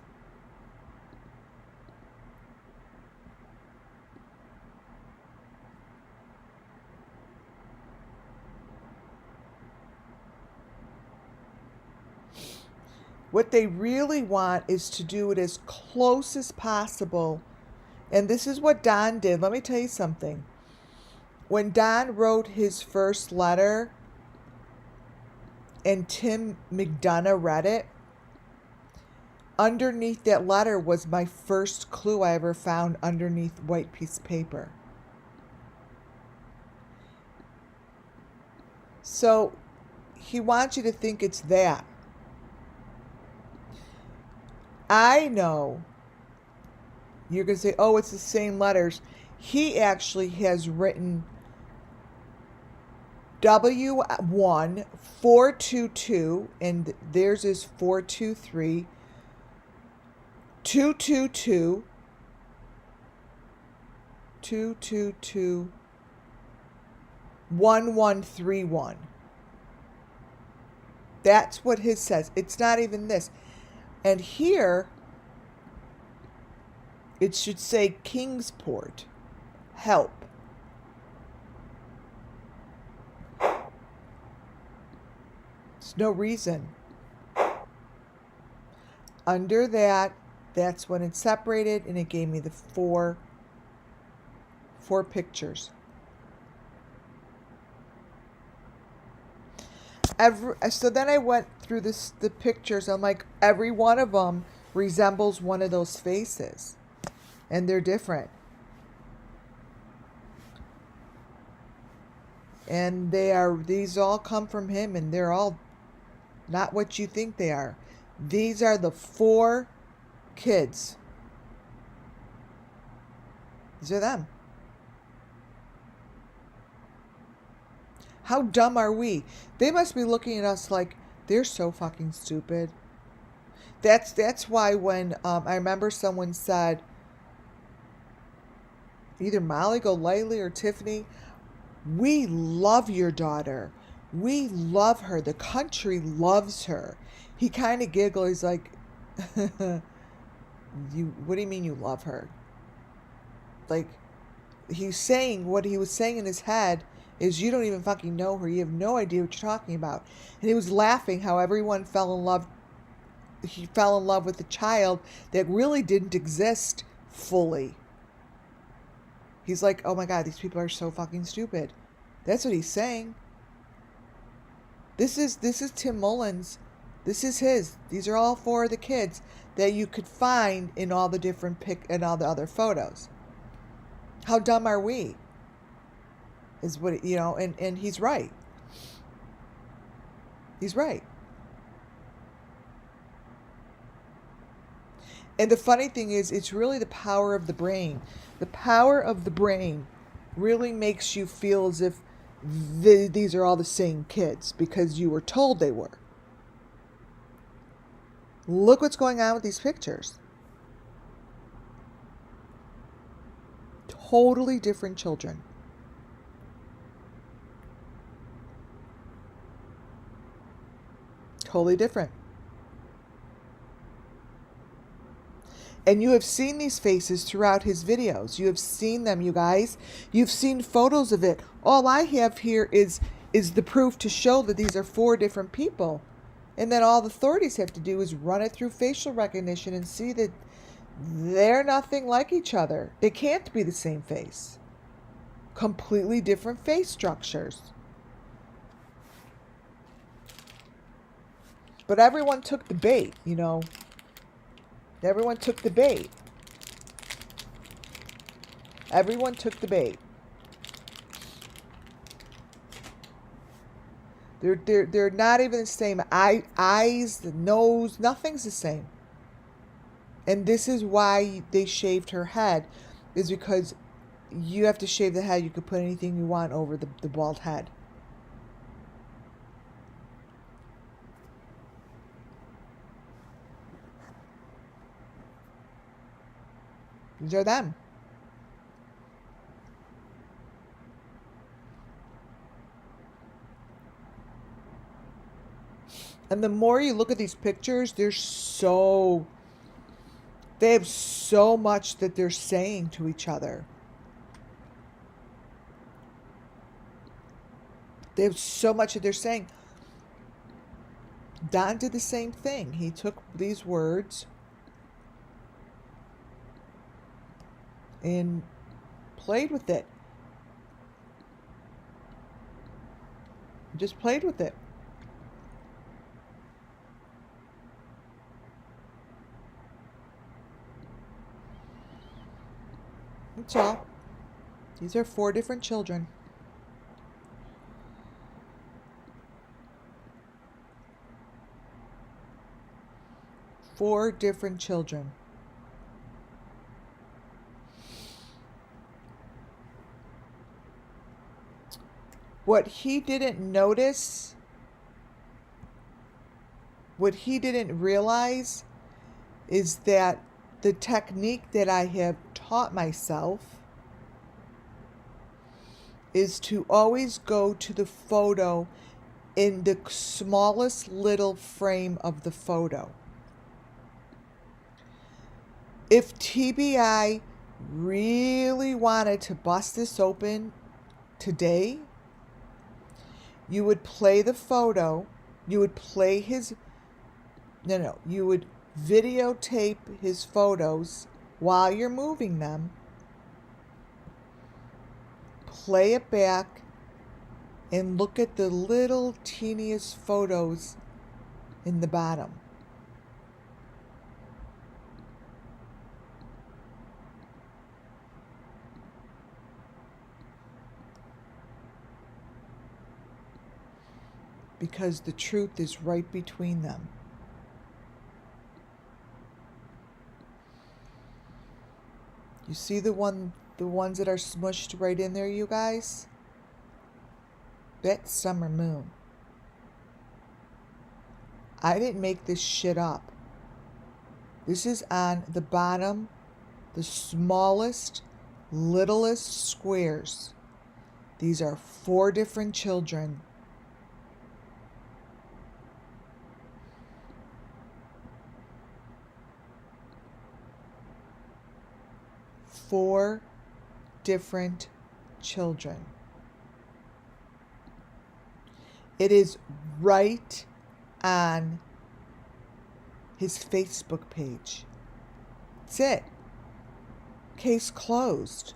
What they really want is to do it as close as possible. And this is what Don did. Let me tell you something. When Don wrote his first letter and Tim McDonough read it, underneath that letter was my first clue I ever found underneath white piece of paper. So he wants you to think it's that. I know you're going to say, oh, it's the same letters. He actually has written W1 422, and theirs is 423, 222, 222, 1131. That's what his says. It's not even this. And here, it should say Kingsport, help. There's no reason. Under that, that's when it separated, and it gave me the four pictures. So then I went through the pictures. I'm like, every one of them resembles one of those faces, and they're different. And these all come from him, and they're all not what you think they are. These are the 4 kids. These are them. How dumb are we? They must be looking at us like they're so fucking stupid. That's why when I remember someone said, either Molly Golightly or Tiffany, we love your daughter. We love her. The country loves her. He kind of giggled. He's like, what do you mean you love her? Like, he's saying what he was saying in his head is you don't even fucking know her. You have no idea what you're talking about. And he was laughing how everyone fell in love. He fell in love with a child that really didn't exist fully. He's like, oh my God, these people are so fucking stupid. That's what he's saying. This is Tim Mullen's. This is his. These are all 4 of the kids that you could find in all the different and all the other photos. How dumb are we? Is what, and he's right. He's right. And the funny thing is, it's really the power of the brain. The power of the brain really makes you feel as if these are all the same kids because you were told they were. Look what's going on with these pictures. Totally different children. Totally different. And you have seen these faces throughout his videos. You have seen them, you guys. You've seen photos of it. All I have here is the proof to show that these are 4 different people. And then all the authorities have to do is run it through facial recognition and see that they're nothing like each other. They can't be the same face. Completely different face structures. But everyone took the bait, you know. Everyone took the bait. Everyone took the bait. They're not even the same. Eyes, the nose, nothing's the same. And this is why they shaved her head, is because you have to shave the head. You could put anything you want over the bald head. These are them. And the more you look at these pictures, they have so much that they're saying to each other. They have so much that they're saying. Don did the same thing. He took these words and played with it. Just played with it. That's all. These are 4 different children. Four different children. What he didn't notice, what he didn't realize, is that the technique that I have taught myself is to always go to the photo in the smallest little frame of the photo. If TBI really wanted to bust this open today, you would play the photo, you would play his, you would videotape his photos while you're moving them, play it back, and look at the little teeniest photos in the bottom. Because the truth is right between them. You see the ones that are smushed right in there, you guys? That's Summer Moon. I didn't make this shit up. This is on the bottom, the smallest, littlest squares. These are 4 different children. Four different children. It is right on his Facebook page. That's it. Case closed.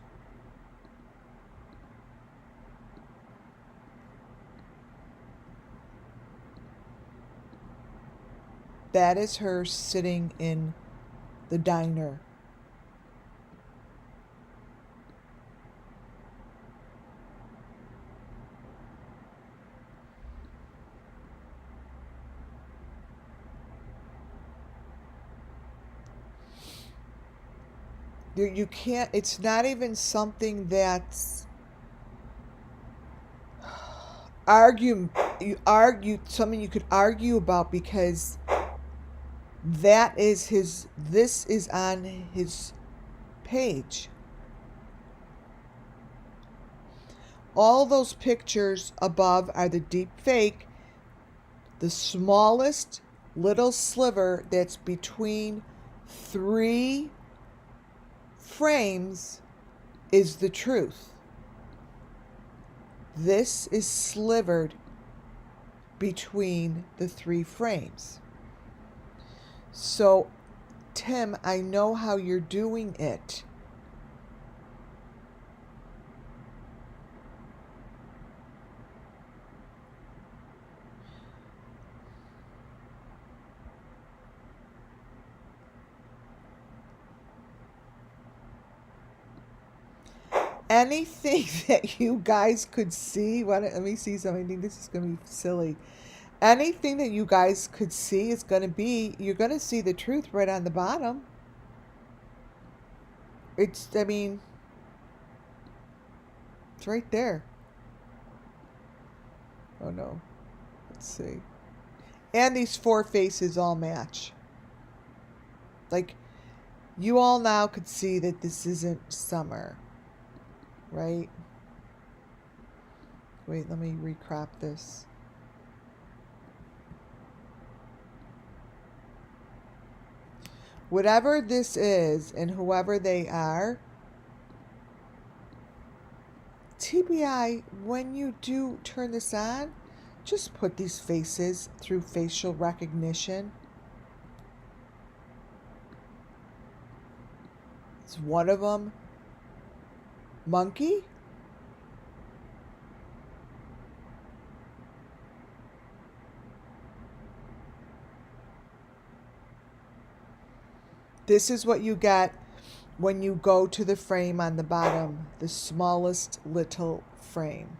That is her sitting in the diner. You can't, it's not even something that's something you could argue about, because that is this is on his page. All those pictures above are the deep fake. The smallest little sliver that's between 3 frames is the truth. This is slivered between the 3 frames. So, Tim, I know how you're doing it. Anything that you guys could see, let me see something. I think this is going to be silly. Anything that you guys could see is going to be, you're going to see the truth right on the bottom. It's right there. Oh no. Let's see. And these 4 faces all match. Like, you all now could see that this isn't Summer. Right? Wait, let me recrop this. Whatever this is and whoever they are, TBI, when you do turn this on, just put these faces through facial recognition. Is one of them Monkey? This is what you get when you go to the frame on the bottom, the smallest little frame.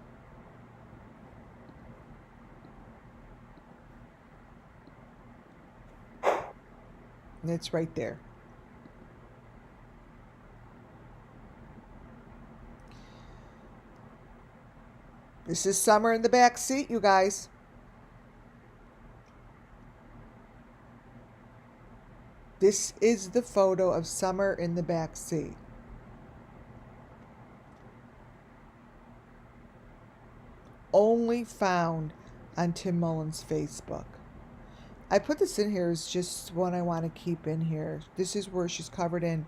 And it's right there. This is Summer in the back seat, you guys. This is the photo of Summer in the back seat. Only found on Tim Mullen's Facebook. I put this in here as just one I want to keep in here. This is where she's covered in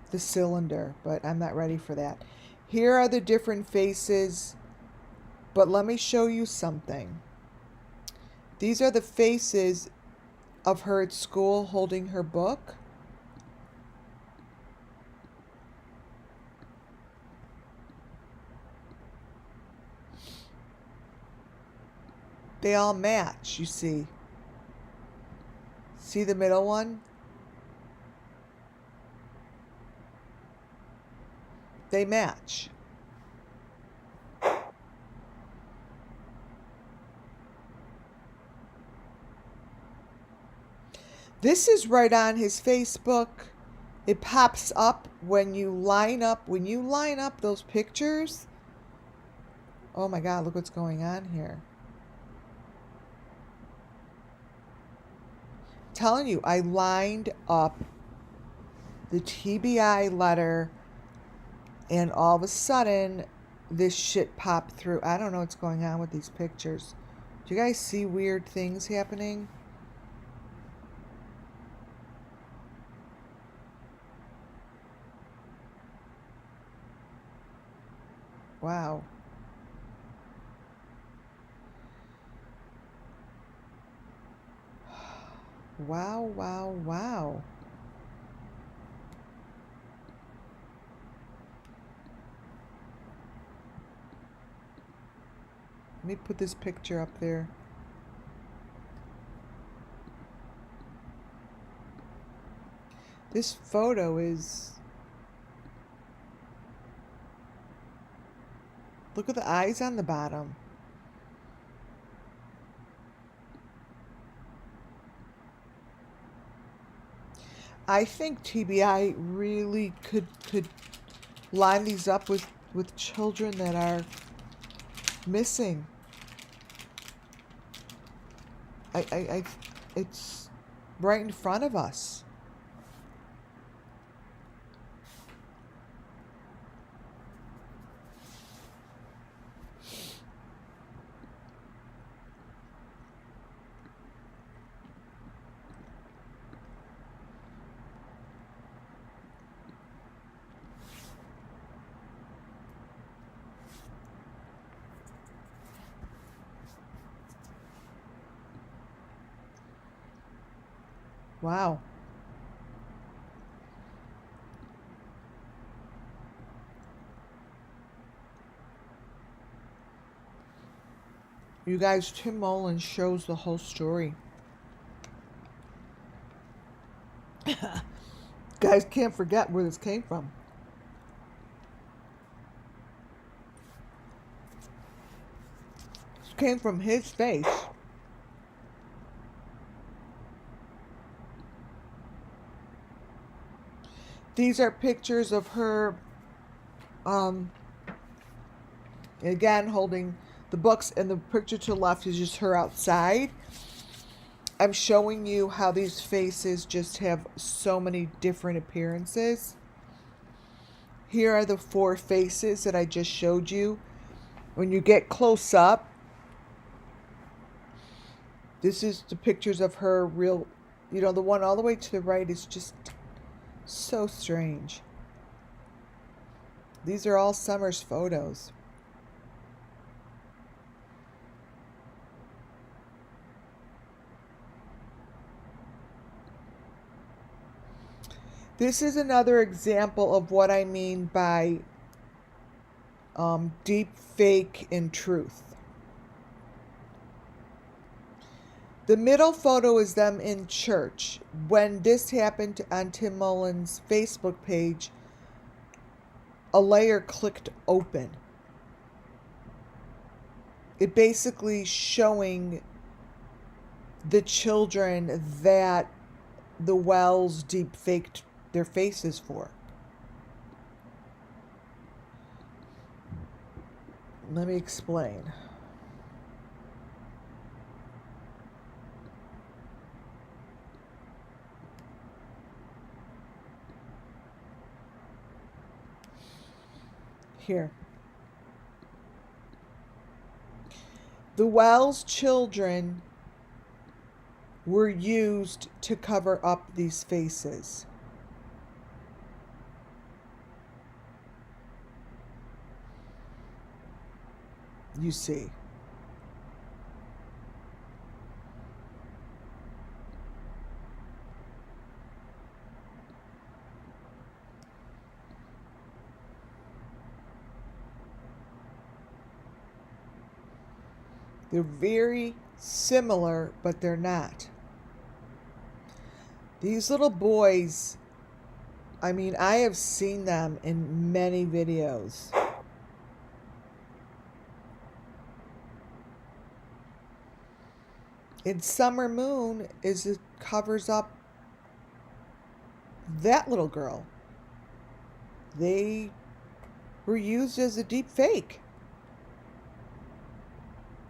the cylinder, but I'm not ready for that. Here are the different faces, but let me show you something. These are the faces of her at school holding her book. They all match, you see. See the middle one? They match. This is right on his Facebook. It pops up when you line up those pictures. Oh my God, look what's going on here. I'm telling you, I lined up the TBI letter and all of a sudden this shit popped through. I don't know what's going on with these pictures. Do you guys see weird things happening? Wow. Wow, wow, wow. Let me put this picture up there. This photo is... Look at the eyes on the bottom. I think TBI really could line these up with children that are missing. It's right in front of us. Wow. You guys, Tim Mullins shows the whole story. Guys can't forget where this came from. This came from his face. These are pictures of her, again, holding the books, and the picture to the left is just her outside. I'm showing you how these faces just have so many different appearances. Here are the 4 faces that I just showed you. When you get close up, this is the pictures of her real, the one all the way to the right is just so strange. These are all Summer's photos. This is another example of what I mean by deep fake and truth. The middle photo is them in church. When this happened on Tim Mullins' Facebook page, a layer clicked open. It basically showing the children that the Wells deep faked their faces for. Let me explain. Here. The Wells children were used to cover up these faces. You see. They're very similar, but they're not. These little boys, I mean, I have seen them in many videos. And Summer Moon it covers up that little girl. They were used as a deep fake.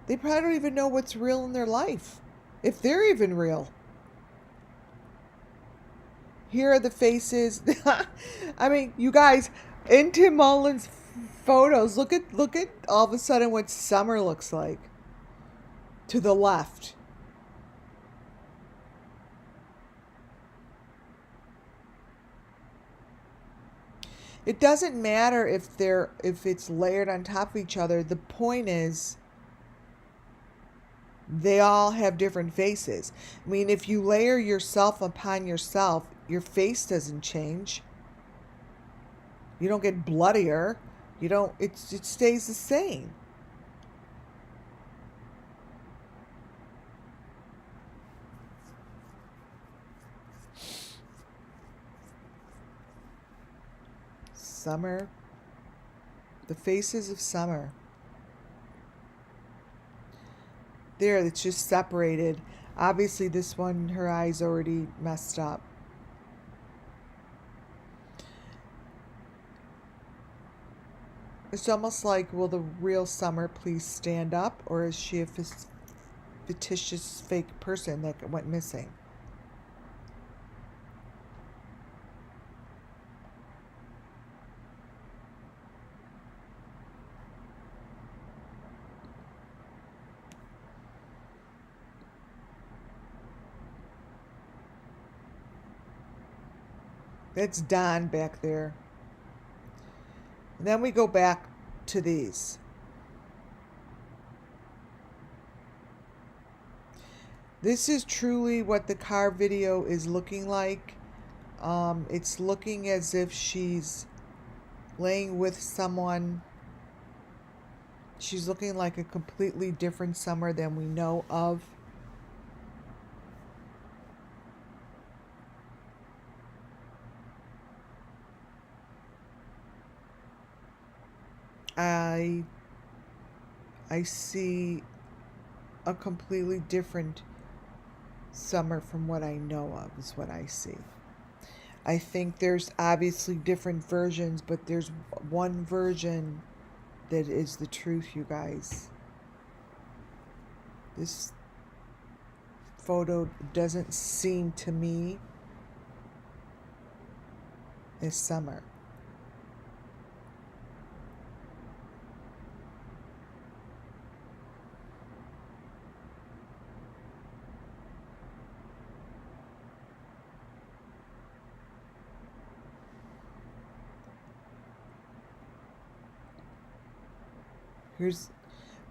They probably don't even know what's real in their life, if they're even real. Here are the faces. I mean, you guys, in Tim Mullins' photos, look at all of a sudden what Summer looks like to the left. It doesn't matter if it's layered on top of each other. The point is, they all have different faces. I mean, if you layer yourself upon yourself, your face doesn't change. You don't get bloodier. You don't. It stays the same. Summer. The faces of Summer. There, it's just separated. Obviously, this one, her eyes already messed up. It's almost like, will the real Summer please stand up, or is she a fictitious fake person that went missing. That's Don back there. And then we go back to these. This is truly what the car video is looking like. It's looking as if she's laying with someone. She's looking like a completely different Summer than we know of. I see a completely different Summer from what I know of, is what I see. I think there's obviously different versions, but there's one version that is the truth, you guys. This photo doesn't seem to me as Summer.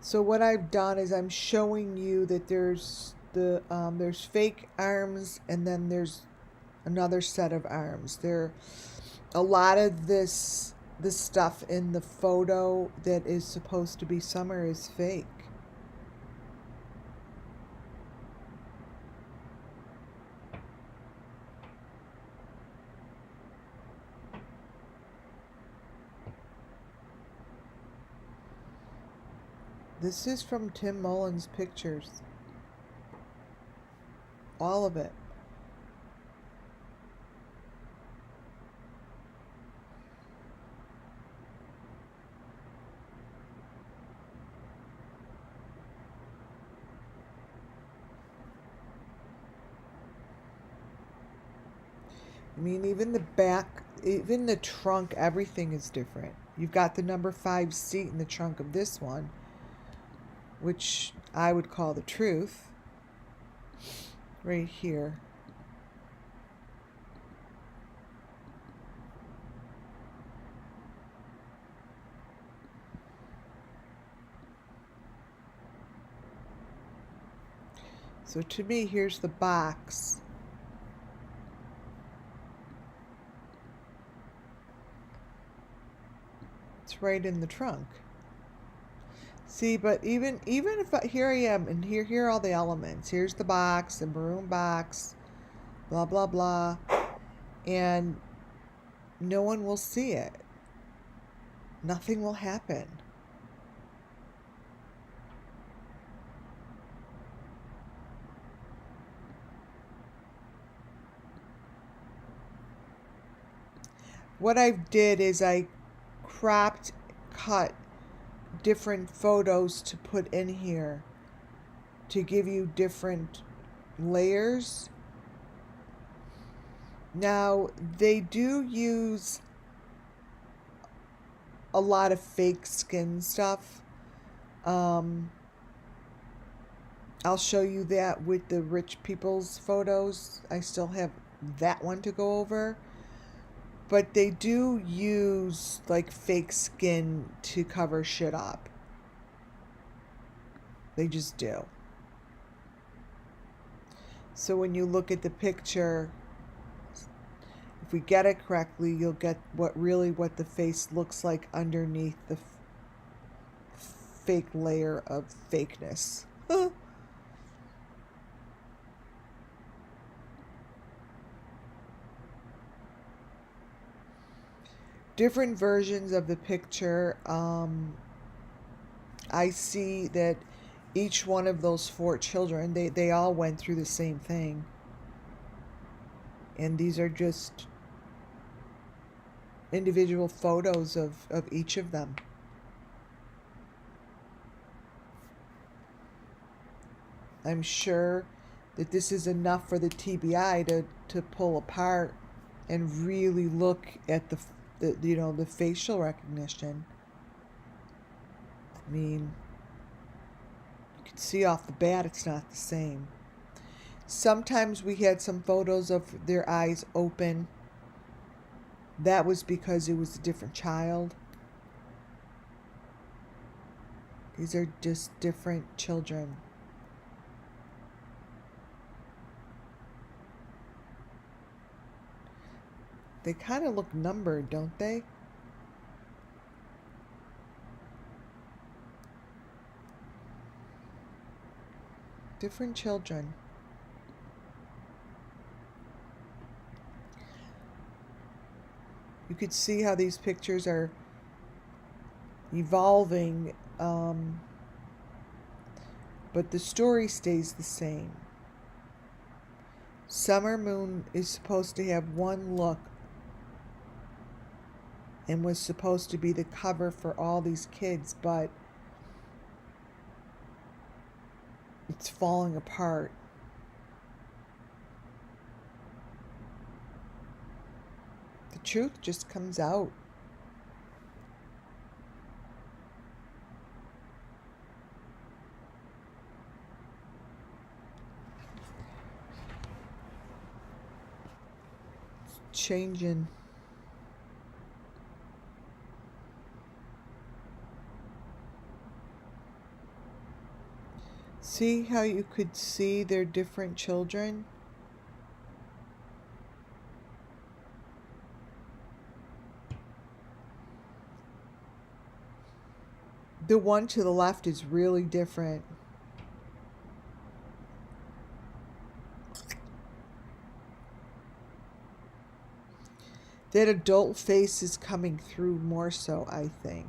So what I've done is I'm showing you that there's fake arms, and then there's another set of arms. A lot of this stuff in the photo that is supposed to be Summer is fake. This is from Tim Mullen's pictures. All of it. I mean, even the back, even the trunk, everything is different. You've got the number 5 seat in the trunk of this one, which I would call the truth, right here. So to me, here's the box. It's right in the trunk. See, but even if here I am, and here are all the elements. Here's the box, the maroon box, blah blah blah, and no one will see it. Nothing will happen. What I did is I cropped, cut different photos to put in here to give you different layers. Now, they do use a lot of fake skin stuff. I'll show you that with the rich people's photos. I still have that one to go over. But they do use like fake skin to cover shit up. They just do. So when you look at the picture, if we get it correctly, you'll get what the face looks like underneath the fake layer of fakeness. Different versions of the picture. I see that each one of those 4 children, they all went through the same thing. And these are just individual photos of each of them. I'm sure that this is enough for the TBI to pull apart and really look at the facial recognition. I mean, you can see off the bat it's not the same. Sometimes we had some photos of their eyes open. That was because it was a different child. These are just different children. They kind of look numbered, don't they? Different children. You could see how these pictures are evolving, but the story stays the same. Summer Moon is supposed to have one look and was supposed to be the cover for all these kids, but it's falling apart. The truth just comes out. It's changing. See how you could see they're different children? The one to the left is really different. That adult face is coming through more so, I think.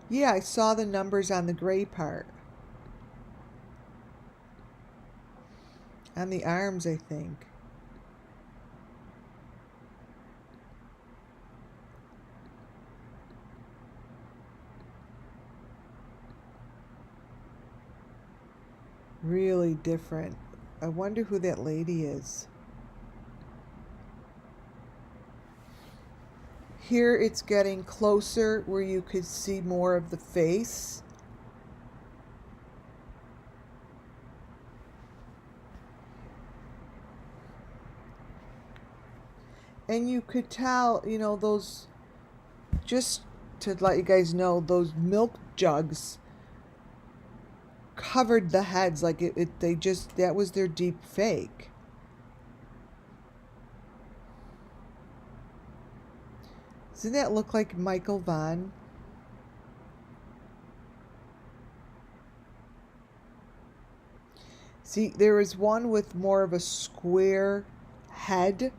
Yeah, I saw the numbers on the gray part. On the arms, I think. Really different. I wonder who that lady is. Here it's getting closer where you could see more of the face. And you could tell, those, just to let you guys know, those milk jugs covered the heads like that was their deep fake. Doesn't that look like Michael Vaughn? See, there is one with more of a square head.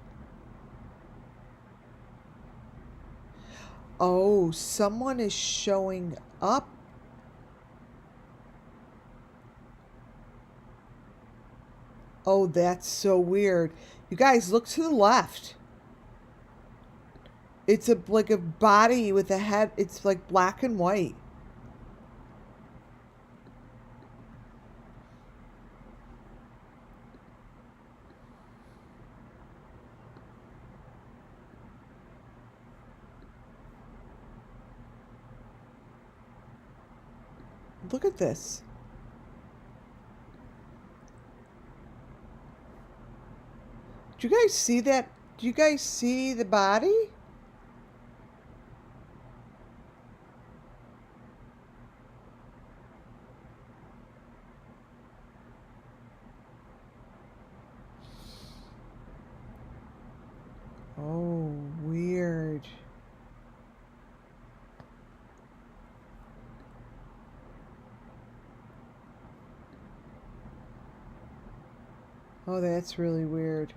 Oh, someone is showing up. Oh, that's so weird. You guys, look to the left. It's like a body with a head. It's like black and white. Look at this. Do you guys see that? Do you guys see the body? Oh, weird. Oh, that's really weird.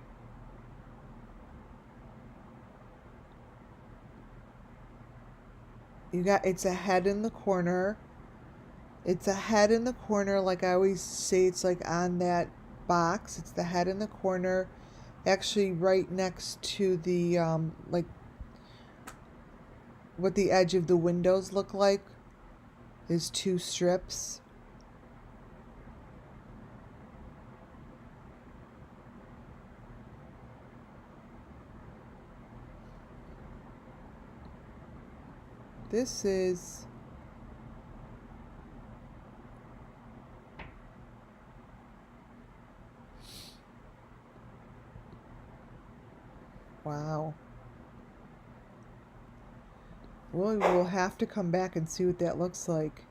It's a head in the corner. It's a head in the corner, like I always say, it's like on that box. It's the head in the corner, actually right next to the, like, what the edge of the windows look like is two strips. This is... Wow. Well, we'll have to come back and see what that looks like.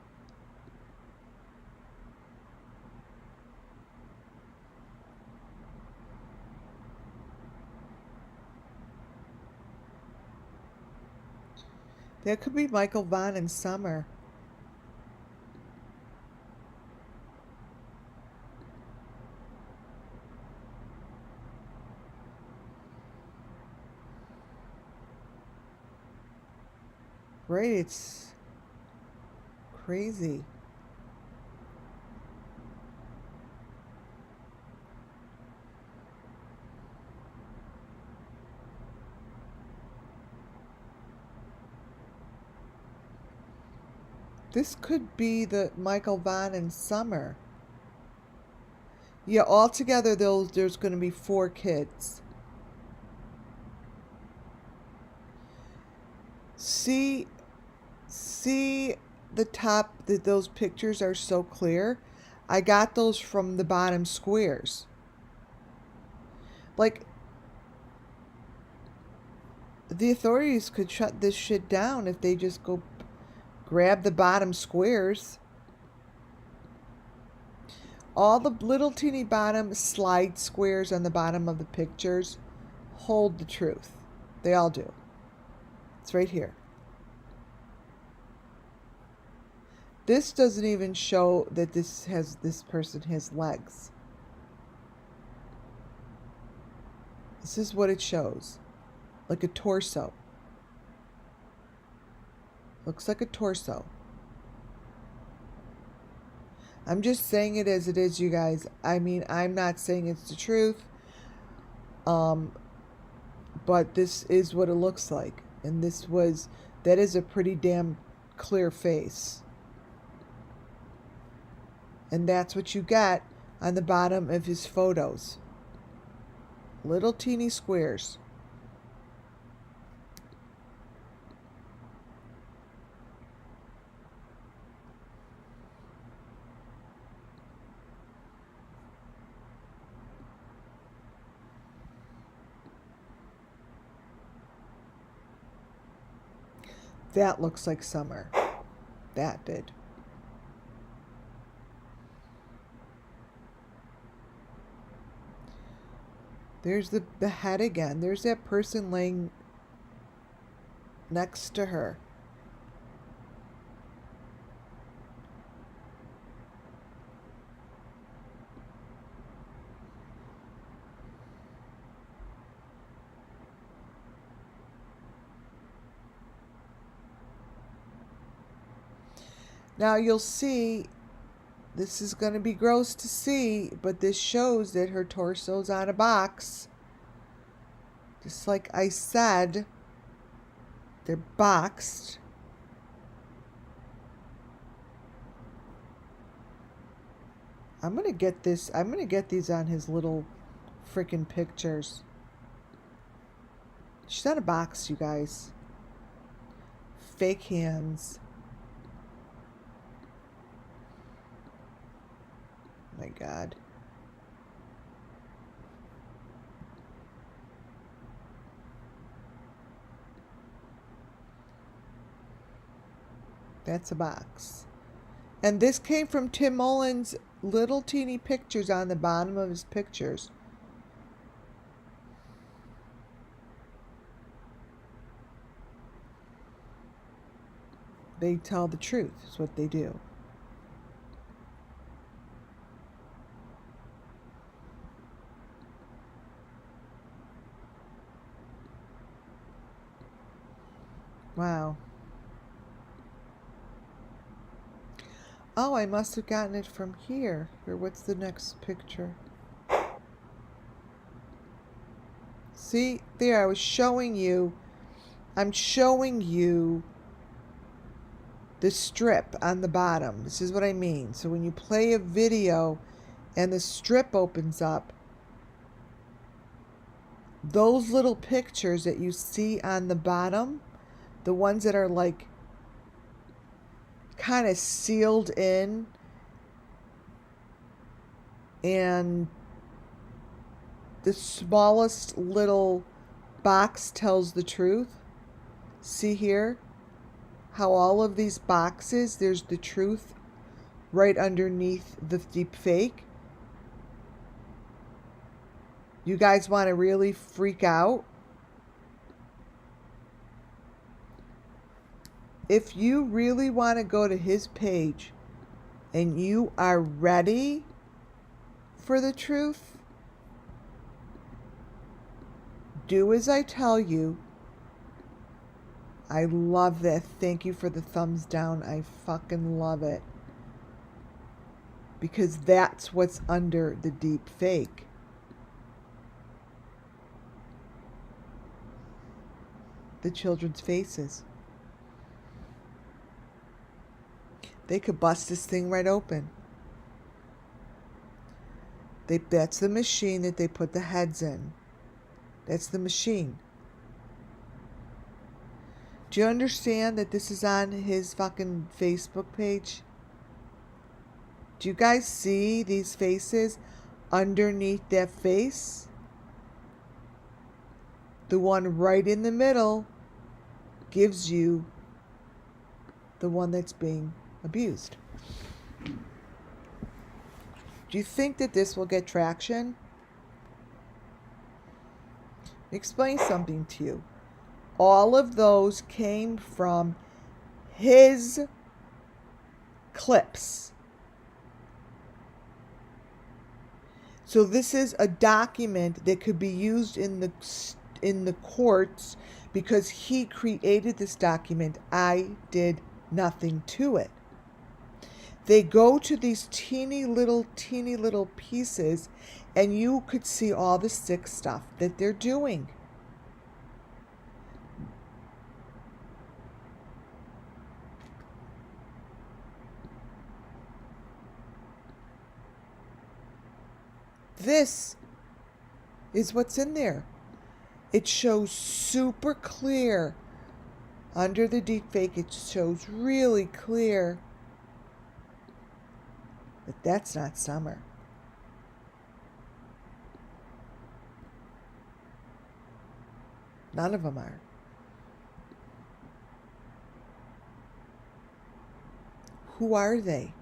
That could be Michael Vaughn in summer. Right, it's crazy. This could be the Michael Vaughn in summer. Yeah, altogether there's going to be 4 kids. See the top, those pictures are so clear. I got those from the bottom squares. Like, the authorities could shut this shit down if they just go grab the bottom squares. All the little teeny bottom slide squares on the bottom of the pictures hold the truth. They all do. It's right here. This doesn't even show that this person has legs. This is what it shows. Like a torso. Looks like a torso. I'm just saying it as it is, you guys. I mean, I'm not saying it's the truth. But this is what it looks like. And that is a pretty damn clear face. And that's what you get on the bottom of his photos. Little teeny squares. That looks like summer. That did. There's the head again. There's that person laying next to her. Now you'll see, this is going to be gross to see, but this shows that her torso's on a box. Just like I said, they're boxed. I'm going to get these on his little freaking pictures. She's not a box, you guys. Fake hands. My God. That's a box. And this came from Tim Mullen's little teeny pictures on the bottom of his pictures. They tell the truth, is what they do. Wow. Oh, I must have gotten it from here. Or what's the next picture? See, there, I was showing you. I'm showing you the strip on the bottom. This is what I mean. So when you play a video and the strip opens up, those little pictures that you see on the bottom, the ones that are like kind of sealed in, and the smallest little box tells the truth. See here how all of these boxes, there's the truth right underneath the deep fake. You guys want to really freak out? If you really want to go to his page and you are ready for the truth, do as I tell you. I love that. Thank you for the thumbs down. I fucking love it. Because that's what's under the deep fake. The children's faces. They could bust this thing right open. That's the machine that they put the heads in. That's the machine. Do you understand that this is on his fucking Facebook page? Do you guys see these faces underneath that face? The one right in the middle gives you the one that's being abused. Do you think that this will get traction? Explain something to you. All of those came from his clips. So this is a document that could be used in the courts because he created this document. I did nothing to it. They go to these teeny little pieces, and you could see all the sick stuff that they're doing. This is what's in there. It shows super clear. Under the deep fake, it shows really clear that that's not Summer. None of them are. Who are they?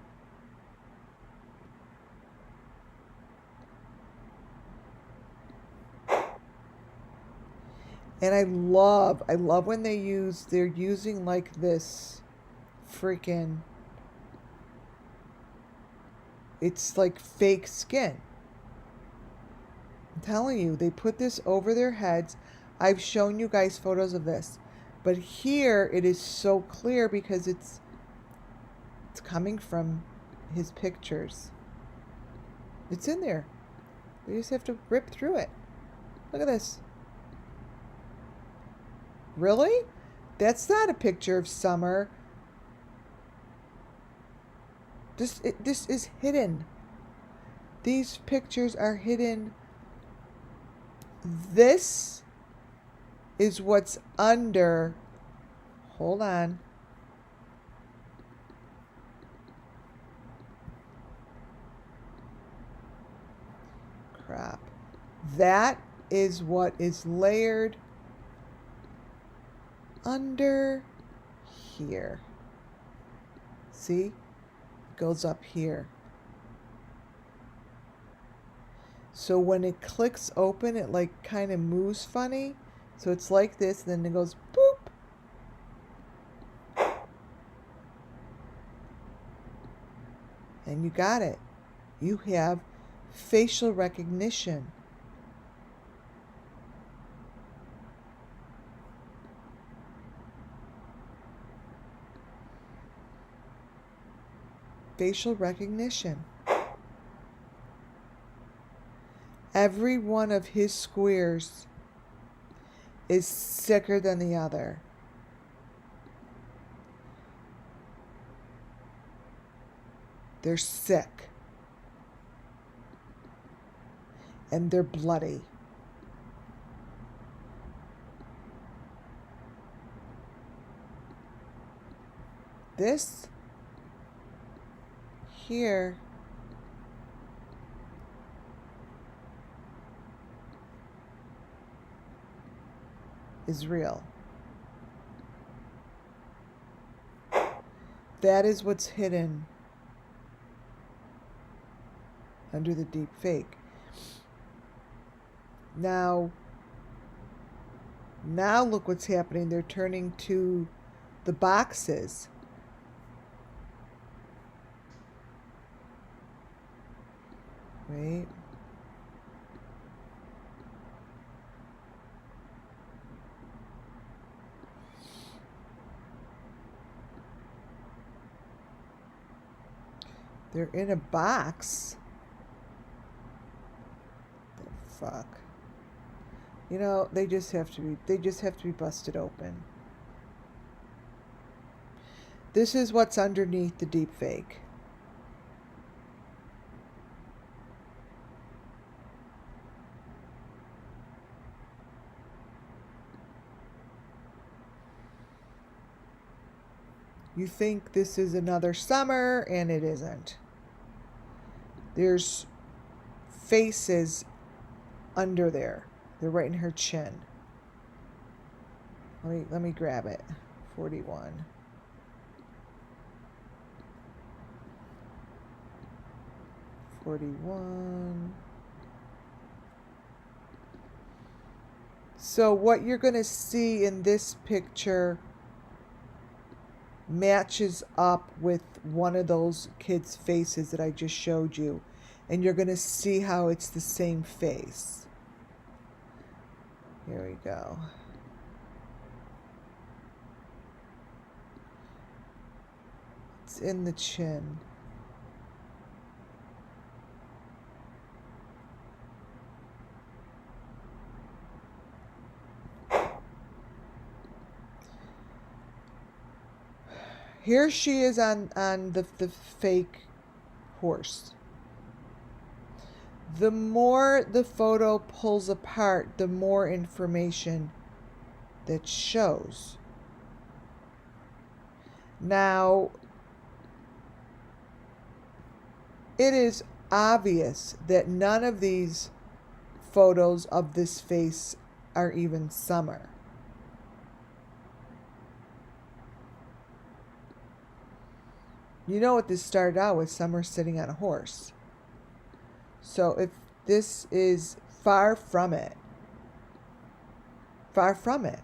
And I love when they're using like this freaking, it's like fake skin. I'm telling you, they put this over their heads. I've shown you guys photos of this. But here it is so clear because it's coming from his pictures. It's in there. They just have to rip through it. Look at this. Really? That's not a picture of Summer. This is hidden. These pictures are hidden. This is what's under. Hold on. Crap. That is what is layered under here. See? It goes up here. So when it clicks open, it like kind of moves funny. So it's like this, then it goes boop. And you got it. You have facial recognition. Facial recognition. Every one of his squares is sicker than the other. They're sick. And they're bloody. This here is real. That is what's hidden under the deep fake. Now look what's happening. They're turning to the boxes. Wait. They're in a box. The fuck. You know, they just have to be busted open. This is what's underneath the deep fake. You think this is another summer, and it isn't. There's faces under there. They're right in her chin. Let me grab it. 41. So what you're going to see in this picture matches up with one of those kids' faces that I just showed you. And you're going to see how it's the same face. Here we go. It's in the chin. Here she is on the fake horse. The more the photo pulls apart, the more information that shows. Now, it is obvious that none of these photos of this face are even Summer. You know what this started out with, Summer sitting on a horse. So if this is far from it. Far from it.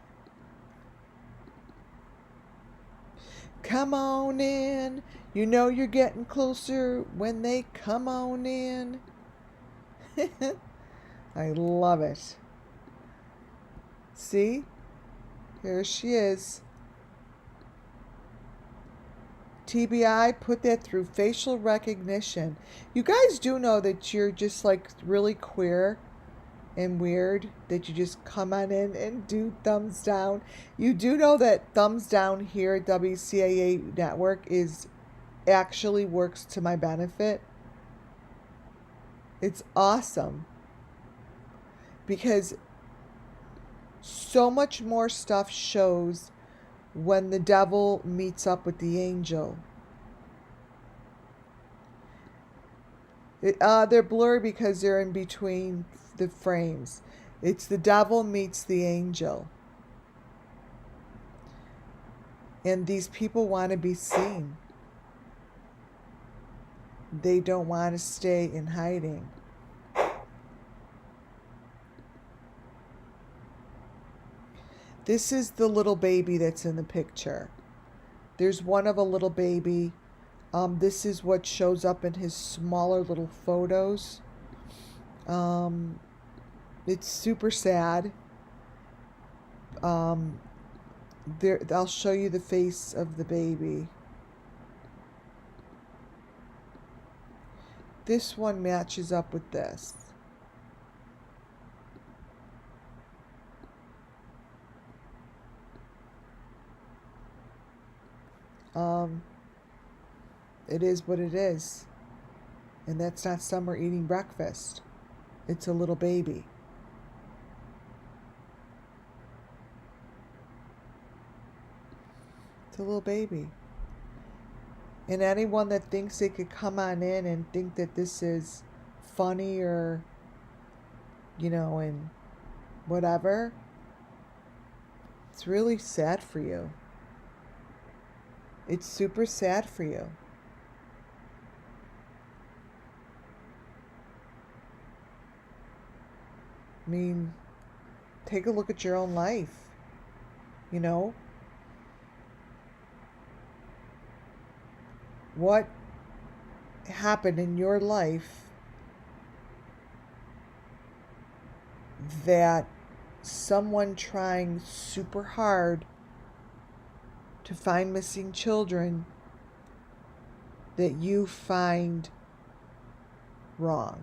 Come on in. You know you're getting closer when they come on in. I love it. See? Here she is. TBI, put that through facial recognition. You guys do know that you're just like really queer and weird, that you just come on in and do thumbs down. You do know that thumbs down here at WCAA Network actually works to my benefit. It's awesome. Because so much more stuff shows when the devil meets up with the angel. They're blurry because they're in between the frames. It's the devil meets the angel. And these people want to be seen. They don't want to stay in hiding. This is the little baby that's in the picture. There's one of a little baby. This is what shows up in his smaller little photos. It's super sad. I'll show you the face of the baby. This one matches up with this. It is what it is. And that's not Summer eating breakfast. It's a little baby. It's a little baby. And anyone that thinks they could come on in and think that this is funny or, and whatever, it's really sad for you. It's super sad for you. I mean, take a look at your own life, you know? What happened in your life that someone trying super hard to find missing children that you find wrong?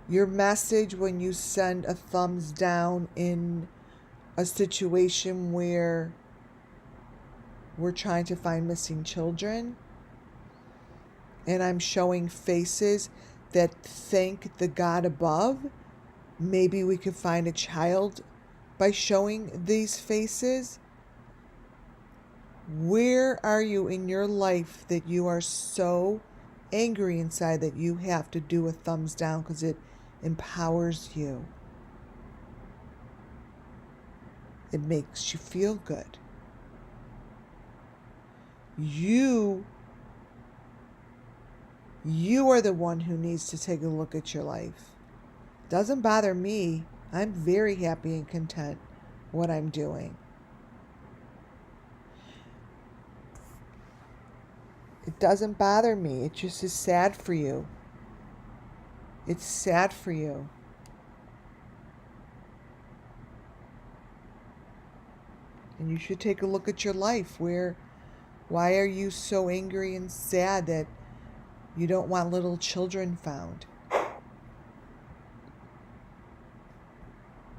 Your message when you send a thumbs down in a situation where we're trying to find missing children, and I'm showing faces that thank the God above, maybe we could find a child by showing these faces. Where are you in your life that you are so angry inside that you have to do a thumbs down because it empowers you? It makes you feel good. You are the one who needs to take a look at your life. Doesn't bother me. I'm very happy and content what I'm doing. It doesn't bother me. It just is sad for you. It's sad for you. And you should take a look at your life. Why are you so angry and sad that you don't want little children found?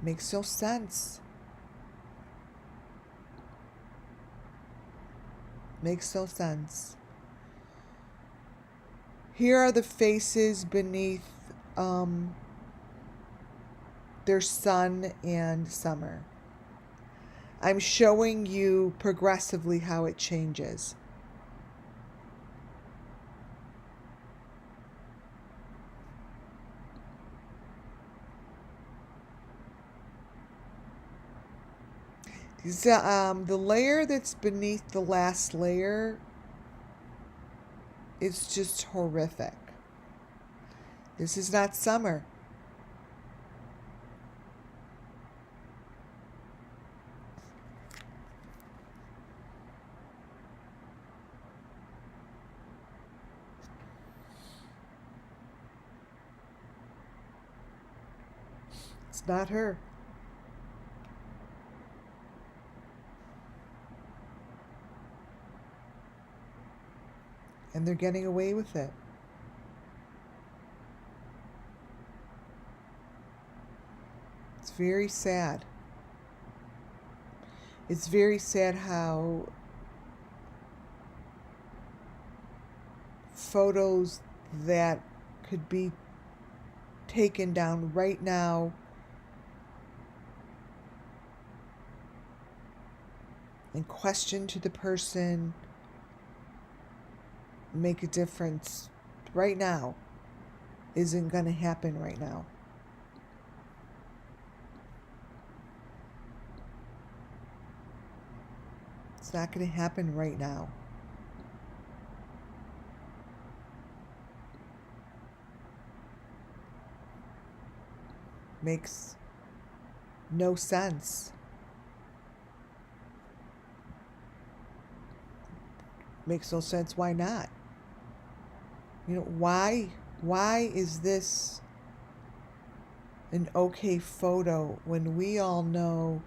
Makes no sense. Makes no sense. Here are the faces beneath their sun and summer. I'm showing you progressively how it changes. The layer that's beneath the last layer is just horrific. This is not summer. It's not her. And they're getting away with it. It's very sad. It's very sad how photos that could be taken down right now and question to the person make a difference right now isn't going to happen right now. It's not going to happen right now. Makes no sense. Makes no sense. Why not? Why is this an okay photo when we all know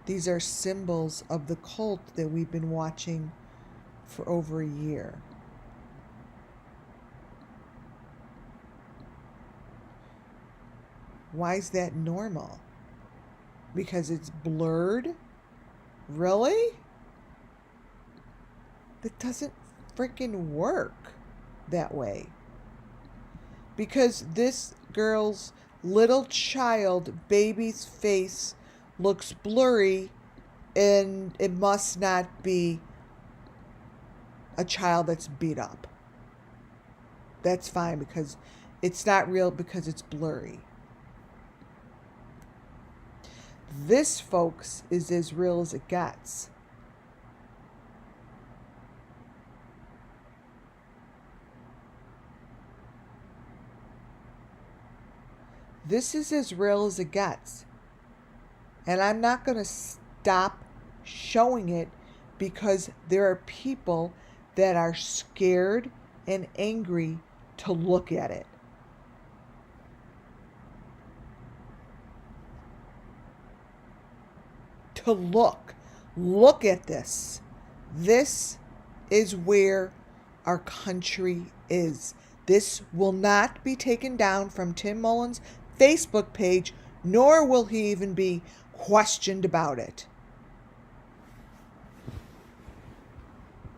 these are symbols of the cult that we've been watching for over a year? Why is that normal? Because it's blurred? Really? That doesn't freaking work that way. Because this girl's little child baby's face looks blurry And it must not be a child that's beat up. That's fine because it's not real because it's blurry. This, folks, is as real as it gets. This is as real as it gets. And I'm not going to stop showing it because there are people that are scared and angry to look at it. To look at this. This is where our country is. This will not be taken down from Tim Mullen's Facebook page, nor will he even be questioned about it.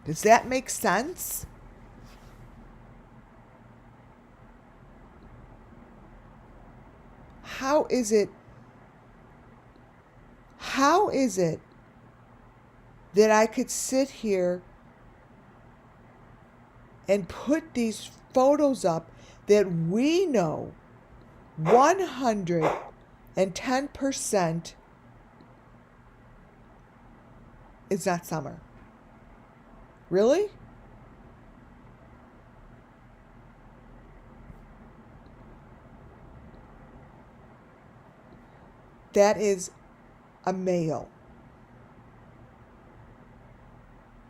Does that make sense? How is it that I could sit here and put these photos up that we know 110% is not Summer? Really? That is a male.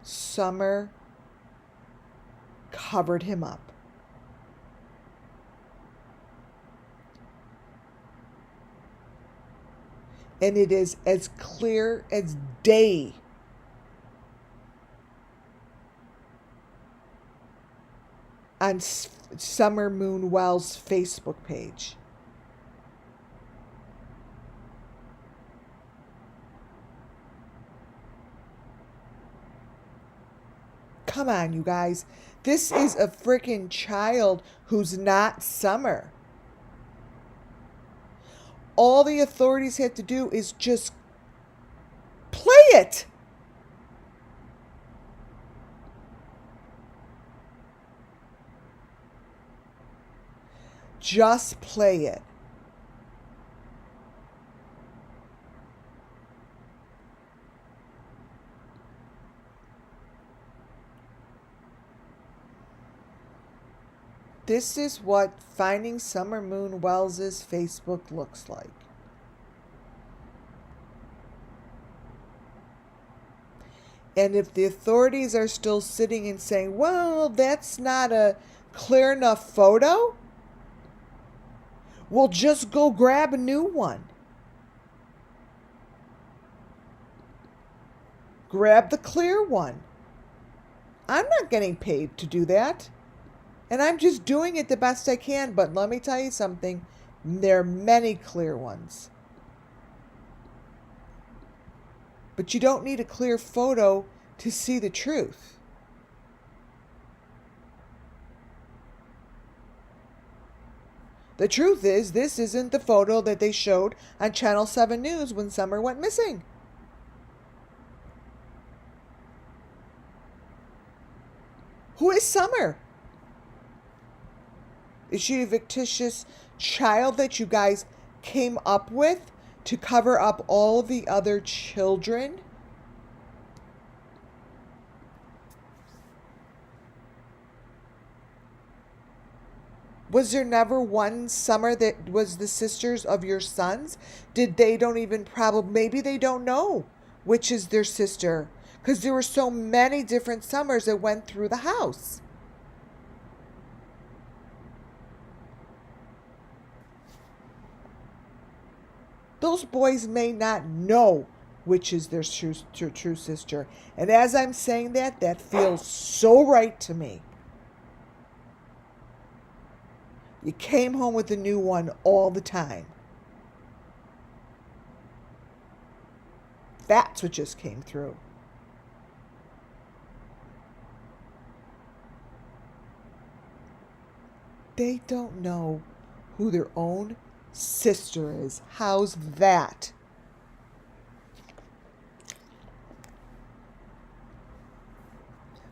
Summer covered him up. And it is as clear as day on Summer Moon Wells' Facebook page. Come on, you guys. This is a freaking child who's not Summer. All the authorities have to do is just play it. Just play it. This is what finding Summer Moon Wells' Facebook looks like. And if the authorities are still sitting and saying, well, that's not a clear enough photo, we'll just go grab a new one. Grab the clear one. I'm not getting paid to do that. And I'm just doing it the best I can. But let me tell you something. There are many clear ones. But you don't need a clear photo to see the truth. The truth is, this isn't the photo that they showed on Channel 7 News when Summer went missing. Who is Summer? Is she a fictitious child that you guys came up with to cover up all the other children? Was there never one Summer that was the sisters of your sons? Maybe they don't know which is their sister, because there were so many different Summers that went through the house. Those boys may not know which is their true sister. And as I'm saying that, that feels so right to me. You came home with a new one all the time. That's what just came through. They don't know who their own sister is. How's that?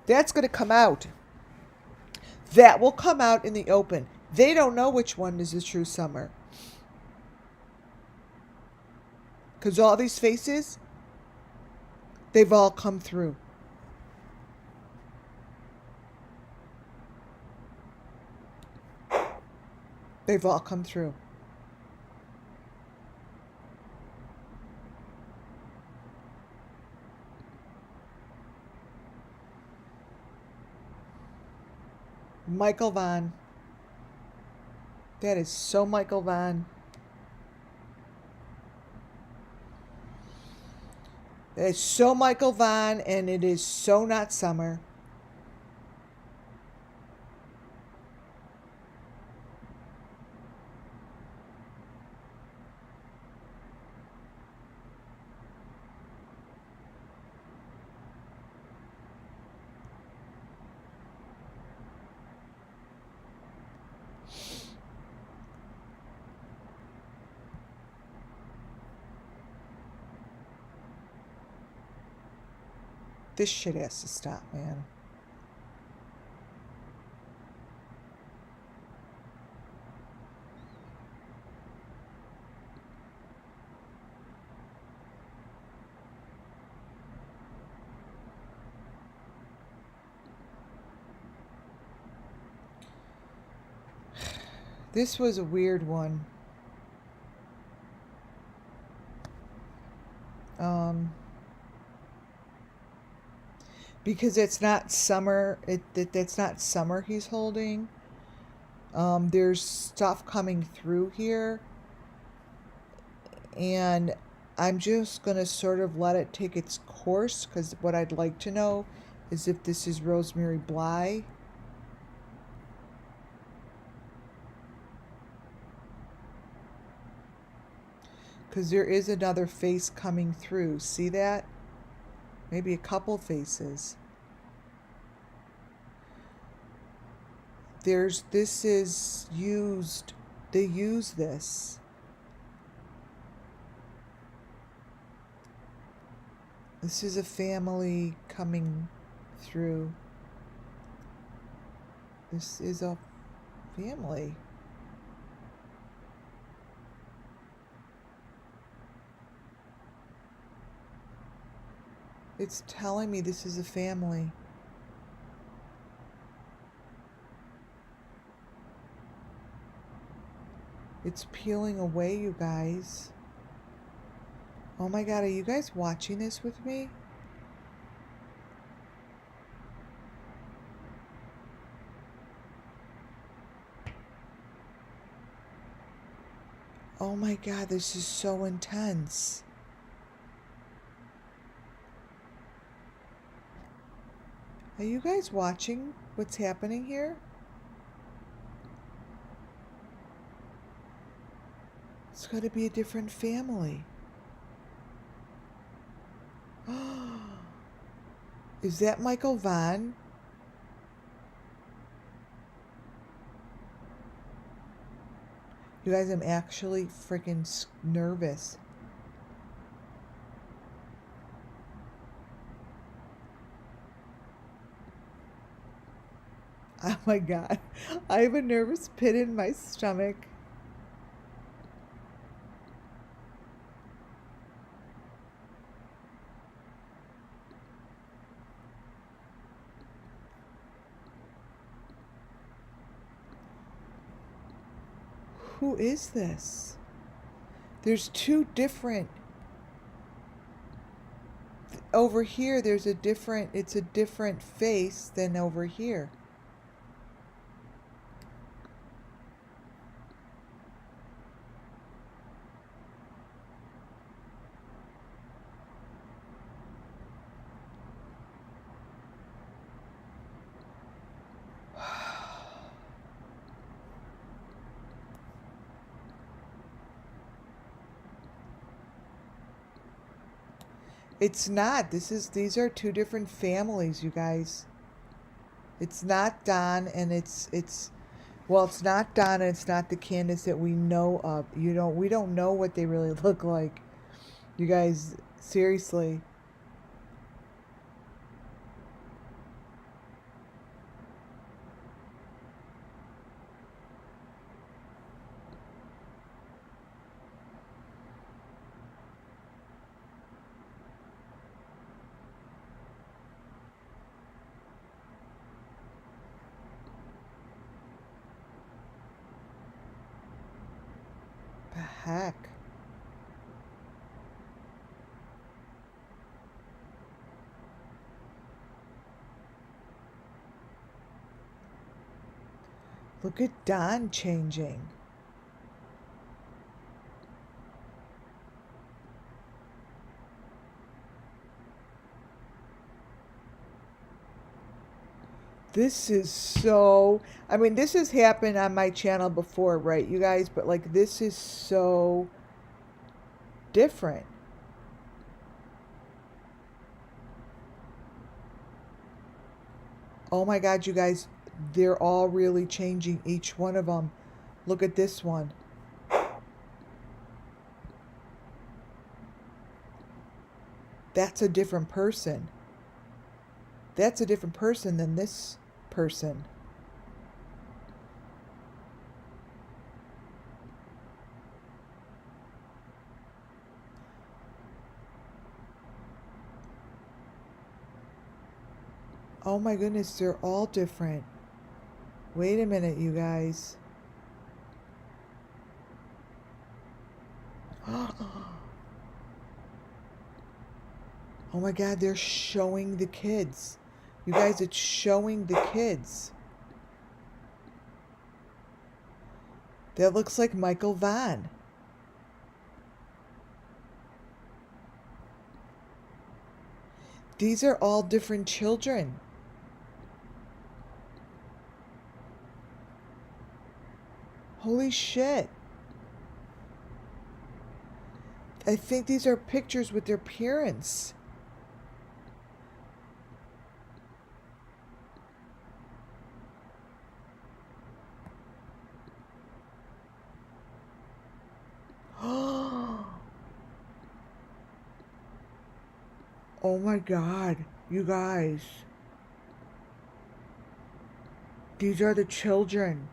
That's going to come out. That will come out in the open. They don't know which one is the true summer. Because all these faces, they've all come through. They've all come through. Michael Vaughn. That is so Michael Vaughn. That is so Michael Vaughn, and it is so not summer. This shit has to stop, man. This was a weird one. Because it's not summer. That's not summer he's holding. There's stuff coming through here. And I'm just going to sort of let it take its course, because what I'd like to know is if this is Rosemary Bly. Because there is another face coming through. See that? Maybe a couple faces. This is used. They use this. This is a family coming through. This is a family. It's telling me this is a family. It's peeling away, you guys. Oh my God, are you guys watching this with me? Oh my God, this is so intense. Are you guys watching what's happening here? It's got to be a different family. Is that Michael Vaughn? You guys, I'm actually freaking nervous. Oh my God. I have a nervous pit in my stomach. Who is this? There's two different. Over here, there's a different. It's a different face than over here. It's not. These are two different families, you guys. It's not Don, and it's well, it's not Don, and it's not the Candace that we know of. We don't know what they really look like. You guys, seriously. heck? Look at Don changing. This is so, I mean, this has happened on my channel before, right, you guys? But like, this is so different. Oh my God, you guys, they're all really changing, each one of them. Look at this one. That's a different person. That's a different person than this person. Oh my goodness, they're all different. Wait a minute, you guys. Oh my God, they're showing the kids. You guys, it's showing the kids. That looks like Michael Vaughn. These are all different children. Holy shit. I think these are pictures with their parents. Oh my God, you guys. These are the children.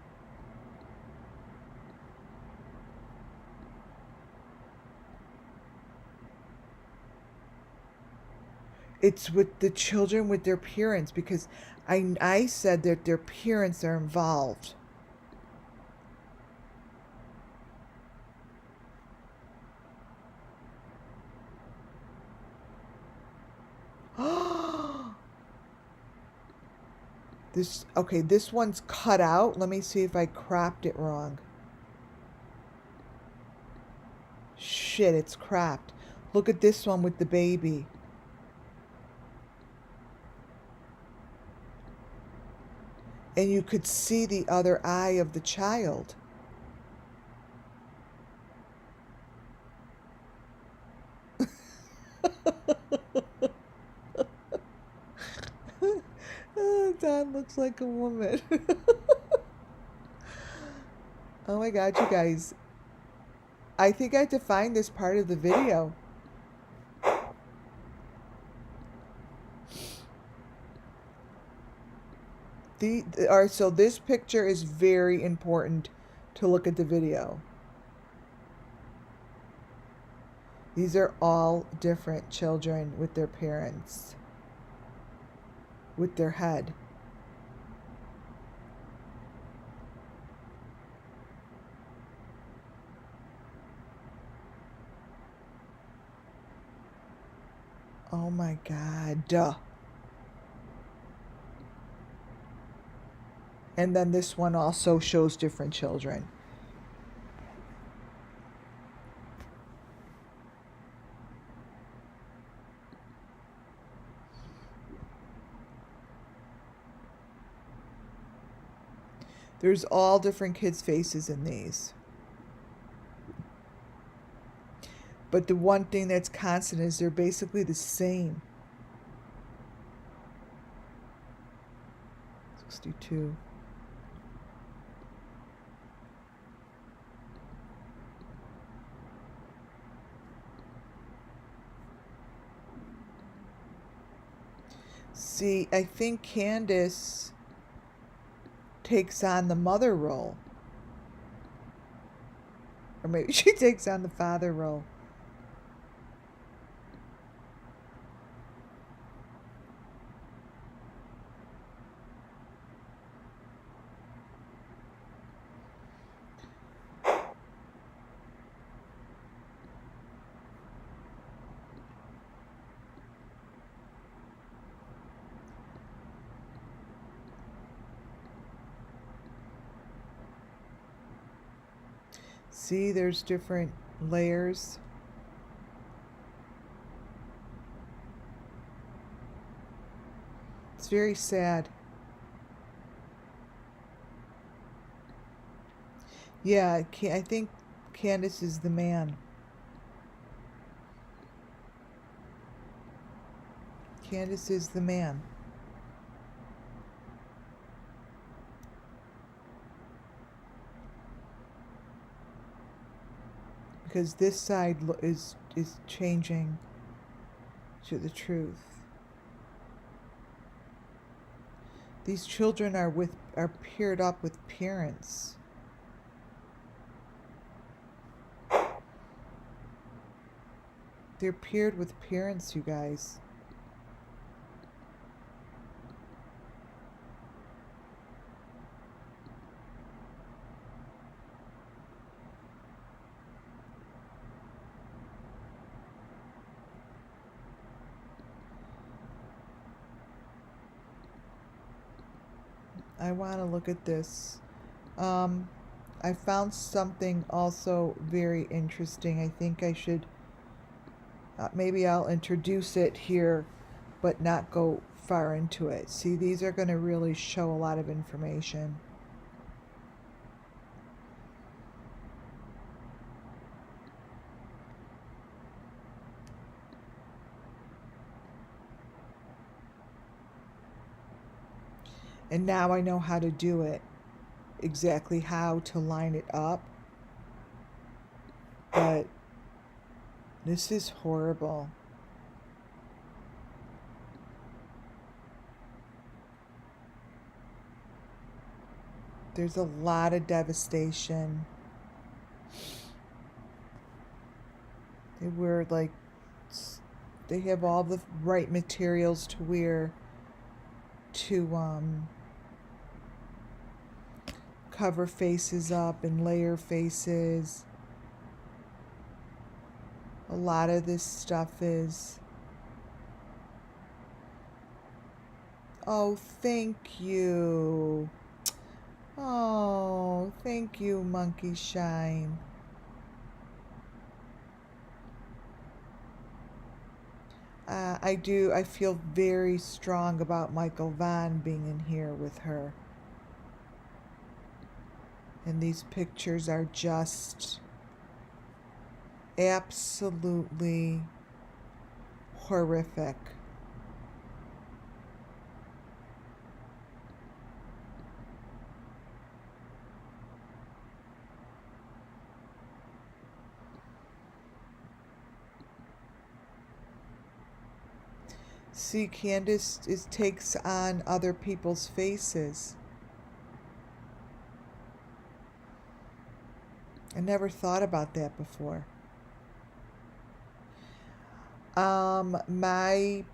It's with the children with their parents, because I said that their parents are involved. This one's cut out. Let me see if I cropped it wrong. Shit, it's cropped. Look at this one with the baby. And you could see the other eye of the child. Don looks like a woman. Oh my God, you guys. I think I defined this part of the video. So this picture is very important to look at the video. These are all different children with their parents, with their head. Oh my God. Duh. And then this one also shows different children. There's all different kids' faces in these. But the one thing that's constant is they're basically the same. 62. See, I think Candace takes on the mother role. Or maybe she takes on the father role. See, there's different layers. It's very sad. Yeah, I think Candace is the man. Candace is the man. Because this side is changing to the truth. These children are paired up with parents. They're paired with parents, you guys. I want to look at this. I found something also very interesting. I think I should, maybe I'll introduce it here, but not go far into it. See, these are going to really show a lot of information. And now I know how to do it, exactly how to line it up. But this is horrible. There's a lot of devastation. They wear like, they have all the right materials to wear to cover faces up and layer faces. A lot of this stuff is, oh, thank you. Oh, thank you, Monkey Shine. I feel very strong about Michael Vaughn being in here with her. And these pictures are just absolutely horrific. See, Candace takes on other people's faces. I never thought about that before. My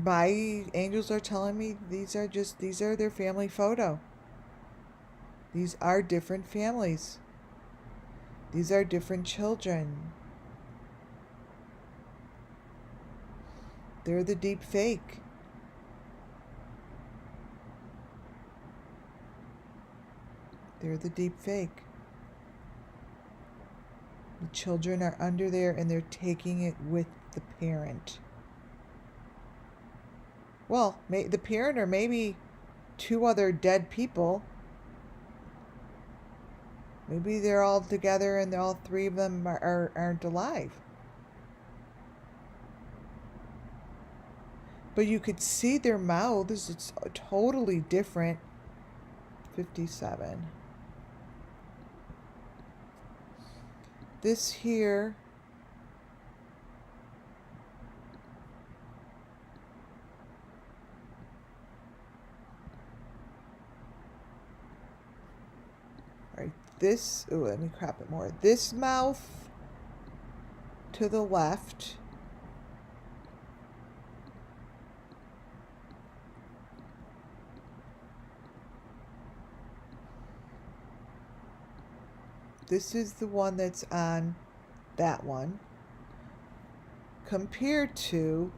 angels are telling me these are their family photo. These are different families. These are different children. They're the deep fake. They're the deep fake. The children are under there and they're taking it with the parent. Well, the parent or maybe two other dead people. Maybe they're all together and all three of them aren't alive. But you could see their mouths. It's totally different. 57. This here. All right, this, oh, let me crop it more. This mouth to the left. This is the one that's on that one, compared to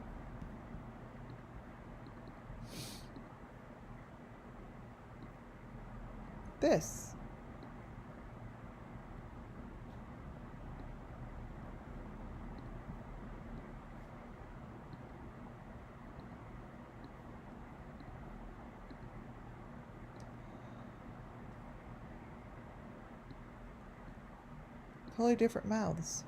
this. Totally different mouths.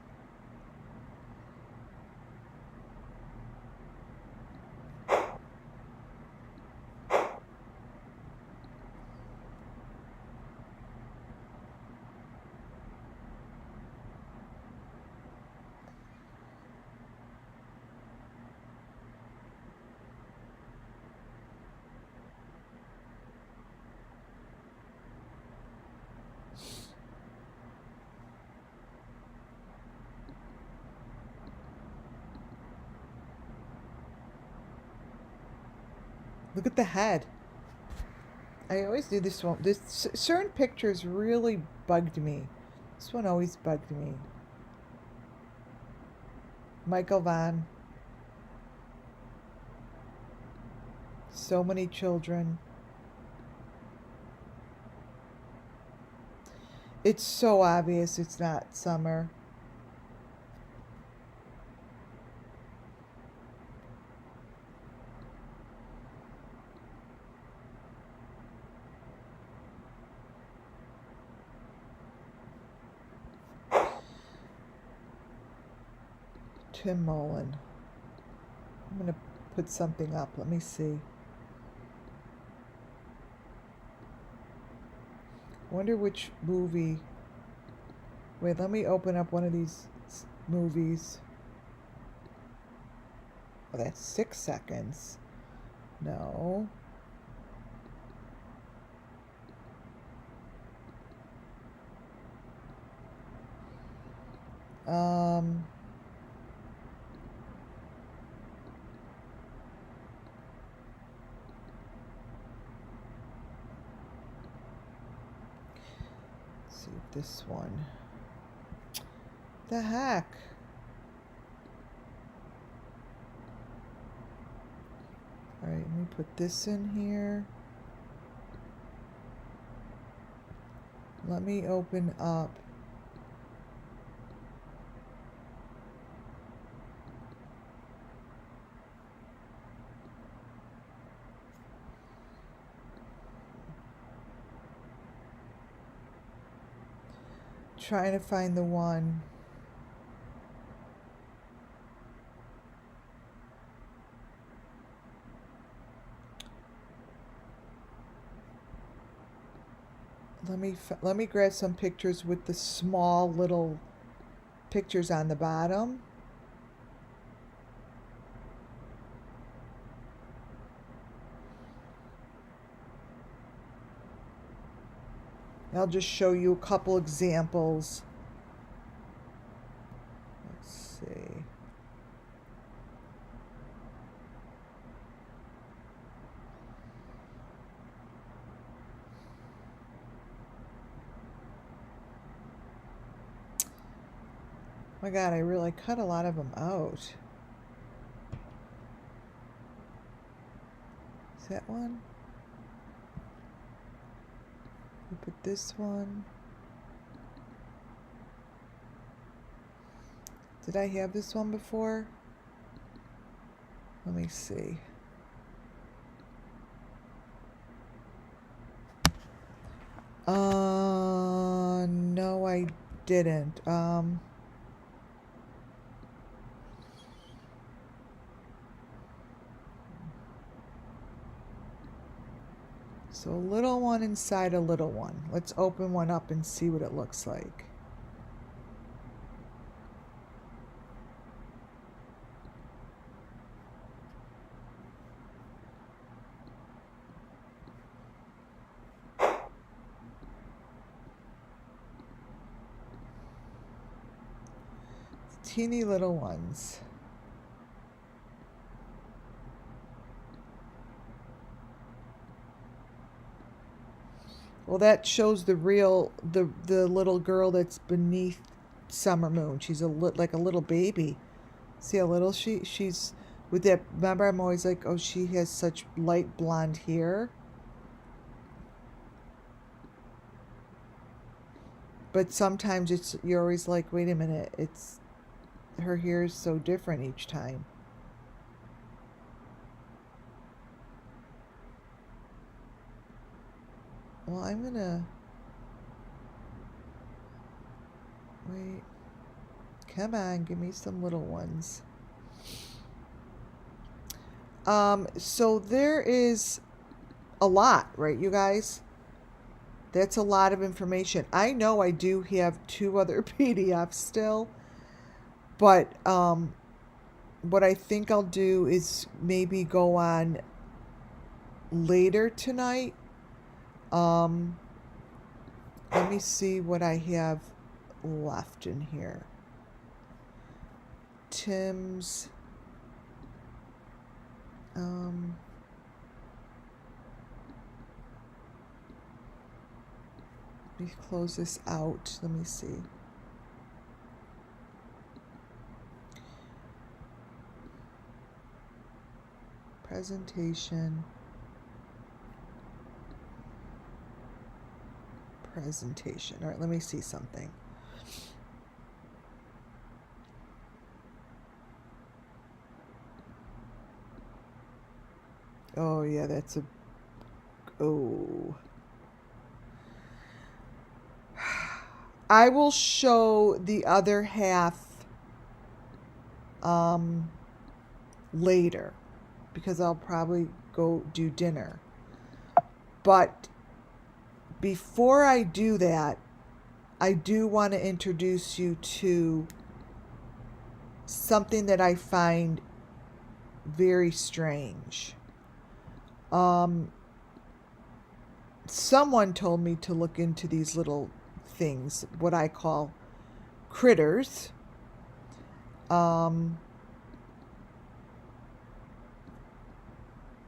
Look at the head. I always do this one. This certain pictures really bugged me. This one always bugged me. Michael Van. So many children. It's so obvious it's not summer. Tim Mullen. I'm going to put something up. Let me see. Wonder which movie. Wait, let me open up one of these movies. Oh, that's 6 seconds. No. Let's see if this one. The heck? Alright, let me put this in here. Let me open up. Trying to find the one. Let me grab some pictures with the small little pictures on the bottom. I'll just show you a couple examples. Let's see. My God, I really cut a lot of them out. Is that one? We put this one. Did I have this one before? Let me see. No, I didn't. So a little one inside a little one. Let's open one up and see what it looks like. Teeny little ones. Well, that shows the real, the little girl that's beneath Summer Moon. She's like a little baby. See how little she's with that. Remember, I'm always like, oh, she has such light blonde hair. But sometimes you're always like, wait a minute, her hair is so different each time. Well, Wait. Come on, give me some little ones. So there is a lot, right, you guys? That's a lot of information. I know I do have 2 other PDFs still, but what I think I'll do is maybe go on later tonight. Let me see what I have left in here. Tim's. Let me close this out. Let me see. Presentation. All right, let me see something. Oh, yeah, that's a... Oh. I will show the other half later because I'll probably go do dinner. But before I do that, I do want to introduce you to something that I find very strange. Someone told me to look into these little things, what I call critters.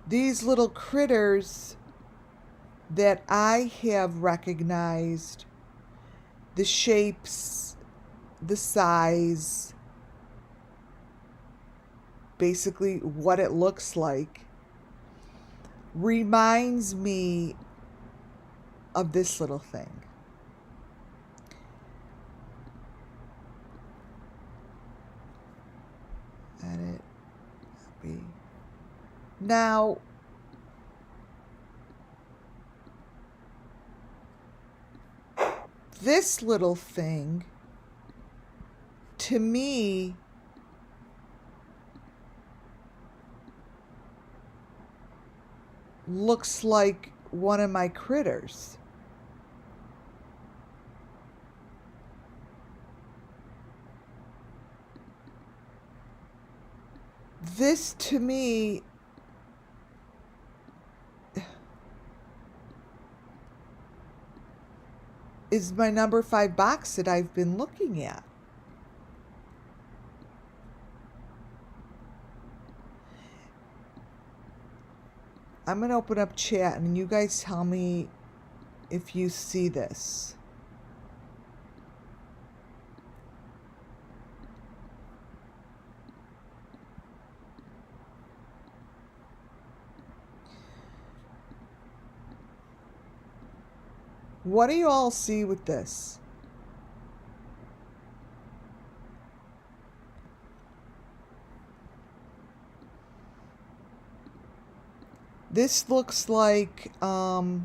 These little critters that I have recognized, the shapes, the size, basically what it looks like, reminds me of this little thing. Edit. Now, this little thing, to me, looks like one of my critters. This, to me, is my number 5 box that I've been looking at. I'm going to open up chat and you guys tell me if you see this. What do you all see with this? This looks like now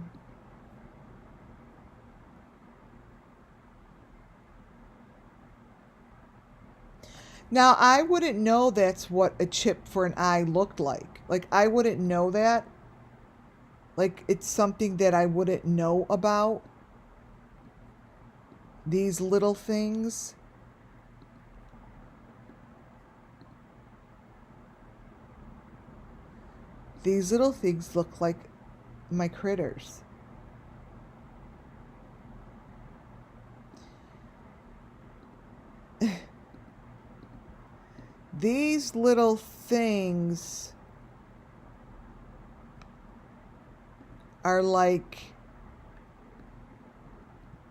I wouldn't know that's what a chip for an eye looked like. Like I wouldn't know that. Like it's something that I wouldn't know about. These little things. These little things look like my critters. These little things are like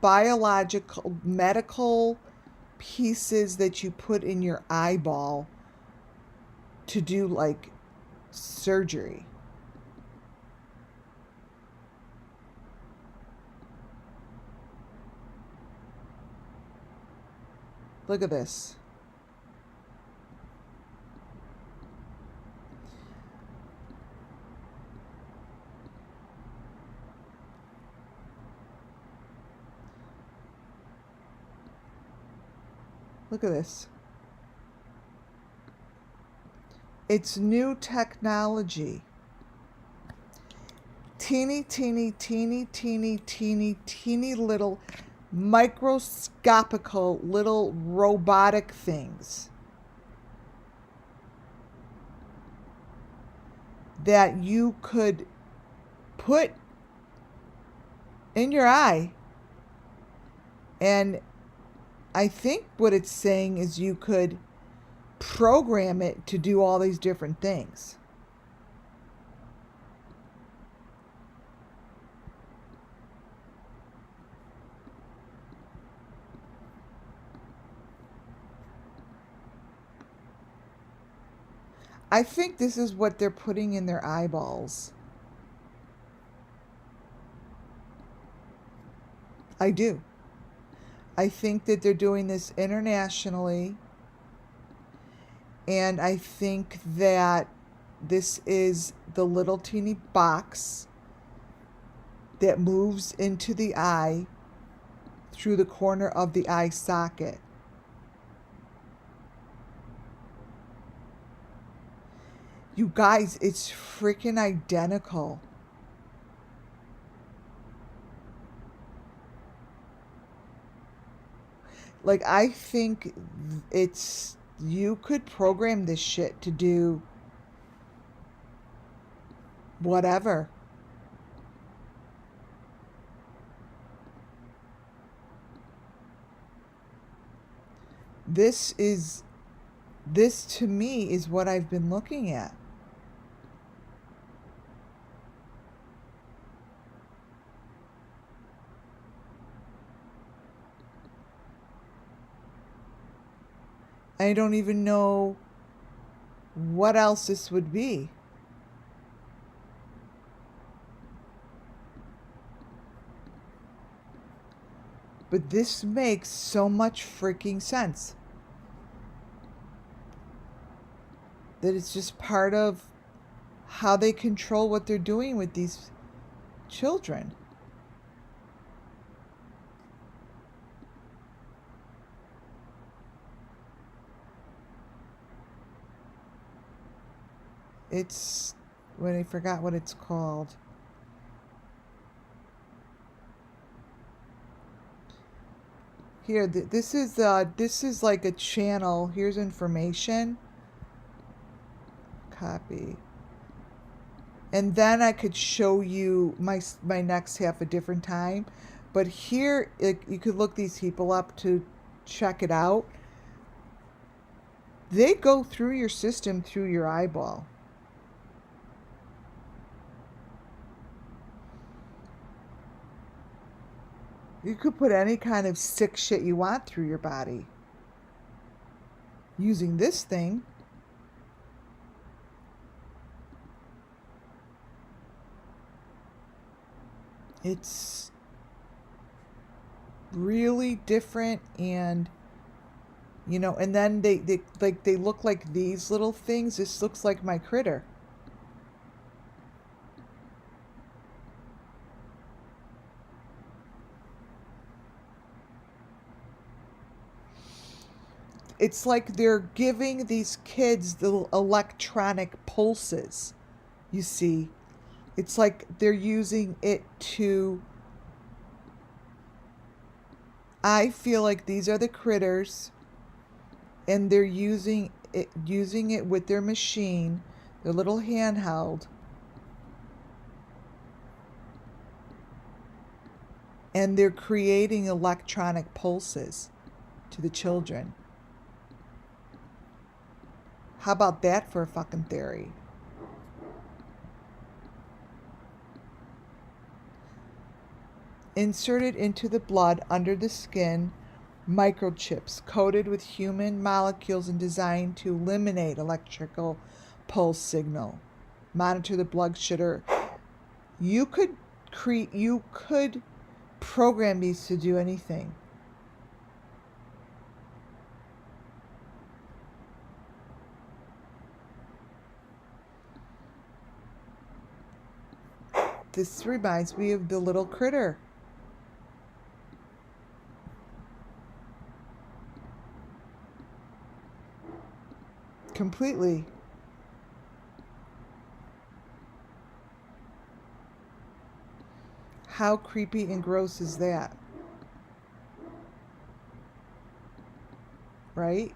biological, medical pieces that you put in your eyeball to do like surgery. Look at this. Look at this. It's new technology. Teeny, teeny, teeny, teeny, teeny, teeny little microscopical little robotic things that you could put in your eye. And I think what it's saying is you could program it to do all these different things. I think this is what they're putting in their eyeballs. I do. I think that they're doing this internationally. And I think that this is the little teeny box that moves into the eye through the corner of the eye socket. You guys, it's freaking identical. Like, I think it's, you could program this shit to do whatever. This to me is what I've been looking at. I don't even know what else this would be. But this makes so much freaking sense. That it's just part of how they control what they're doing with these children. It's, when I forgot what it's called. Here, this is like a channel. Here's information. Copy. And then I could show you my next half a different time. But here, you could look these people up to check it out. They go through your system through your eyeball. You could put any kind of sick shit you want through your body using this thing. It's really different, and you know, and then they look like these little things. This looks like my critter. It's like they're giving these kids the electronic pulses, you see. It's like they're using it to... I feel like these are the critters, and they're using it with their machine, their little handheld. And they're creating electronic pulses to the children. How about that for a fucking theory? Inserted into the blood under the skin, microchips coated with human molecules and designed to eliminate electrical pulse signal. Monitor the blood sugar. You could program these to do anything. This reminds me of the little critter. Completely. How creepy and gross is that? Right?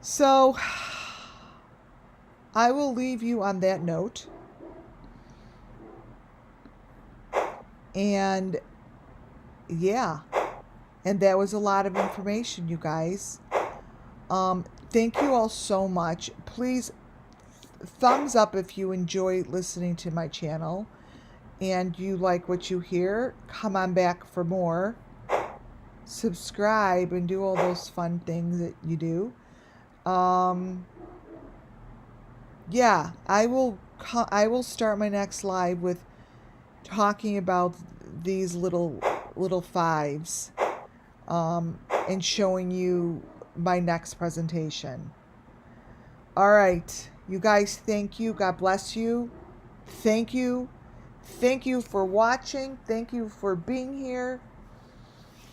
So, I will leave you on that note. And yeah, and that was a lot of information, you guys. Thank you all so much. Please thumbs up if you enjoy listening to my channel and you like what you hear. Come on back for more. Subscribe and do all those fun things that you do. Yeah, I will start my next live with talking about these little fives, and showing you my next presentation. All right, you guys, thank you. God bless you. Thank you. Thank you for watching. Thank you for being here.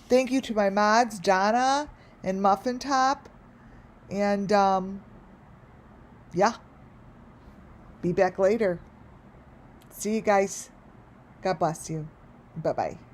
Thank you to my mods, Donna and Muffin Top. And yeah, be back later. See you guys. God bless you. Bye-bye.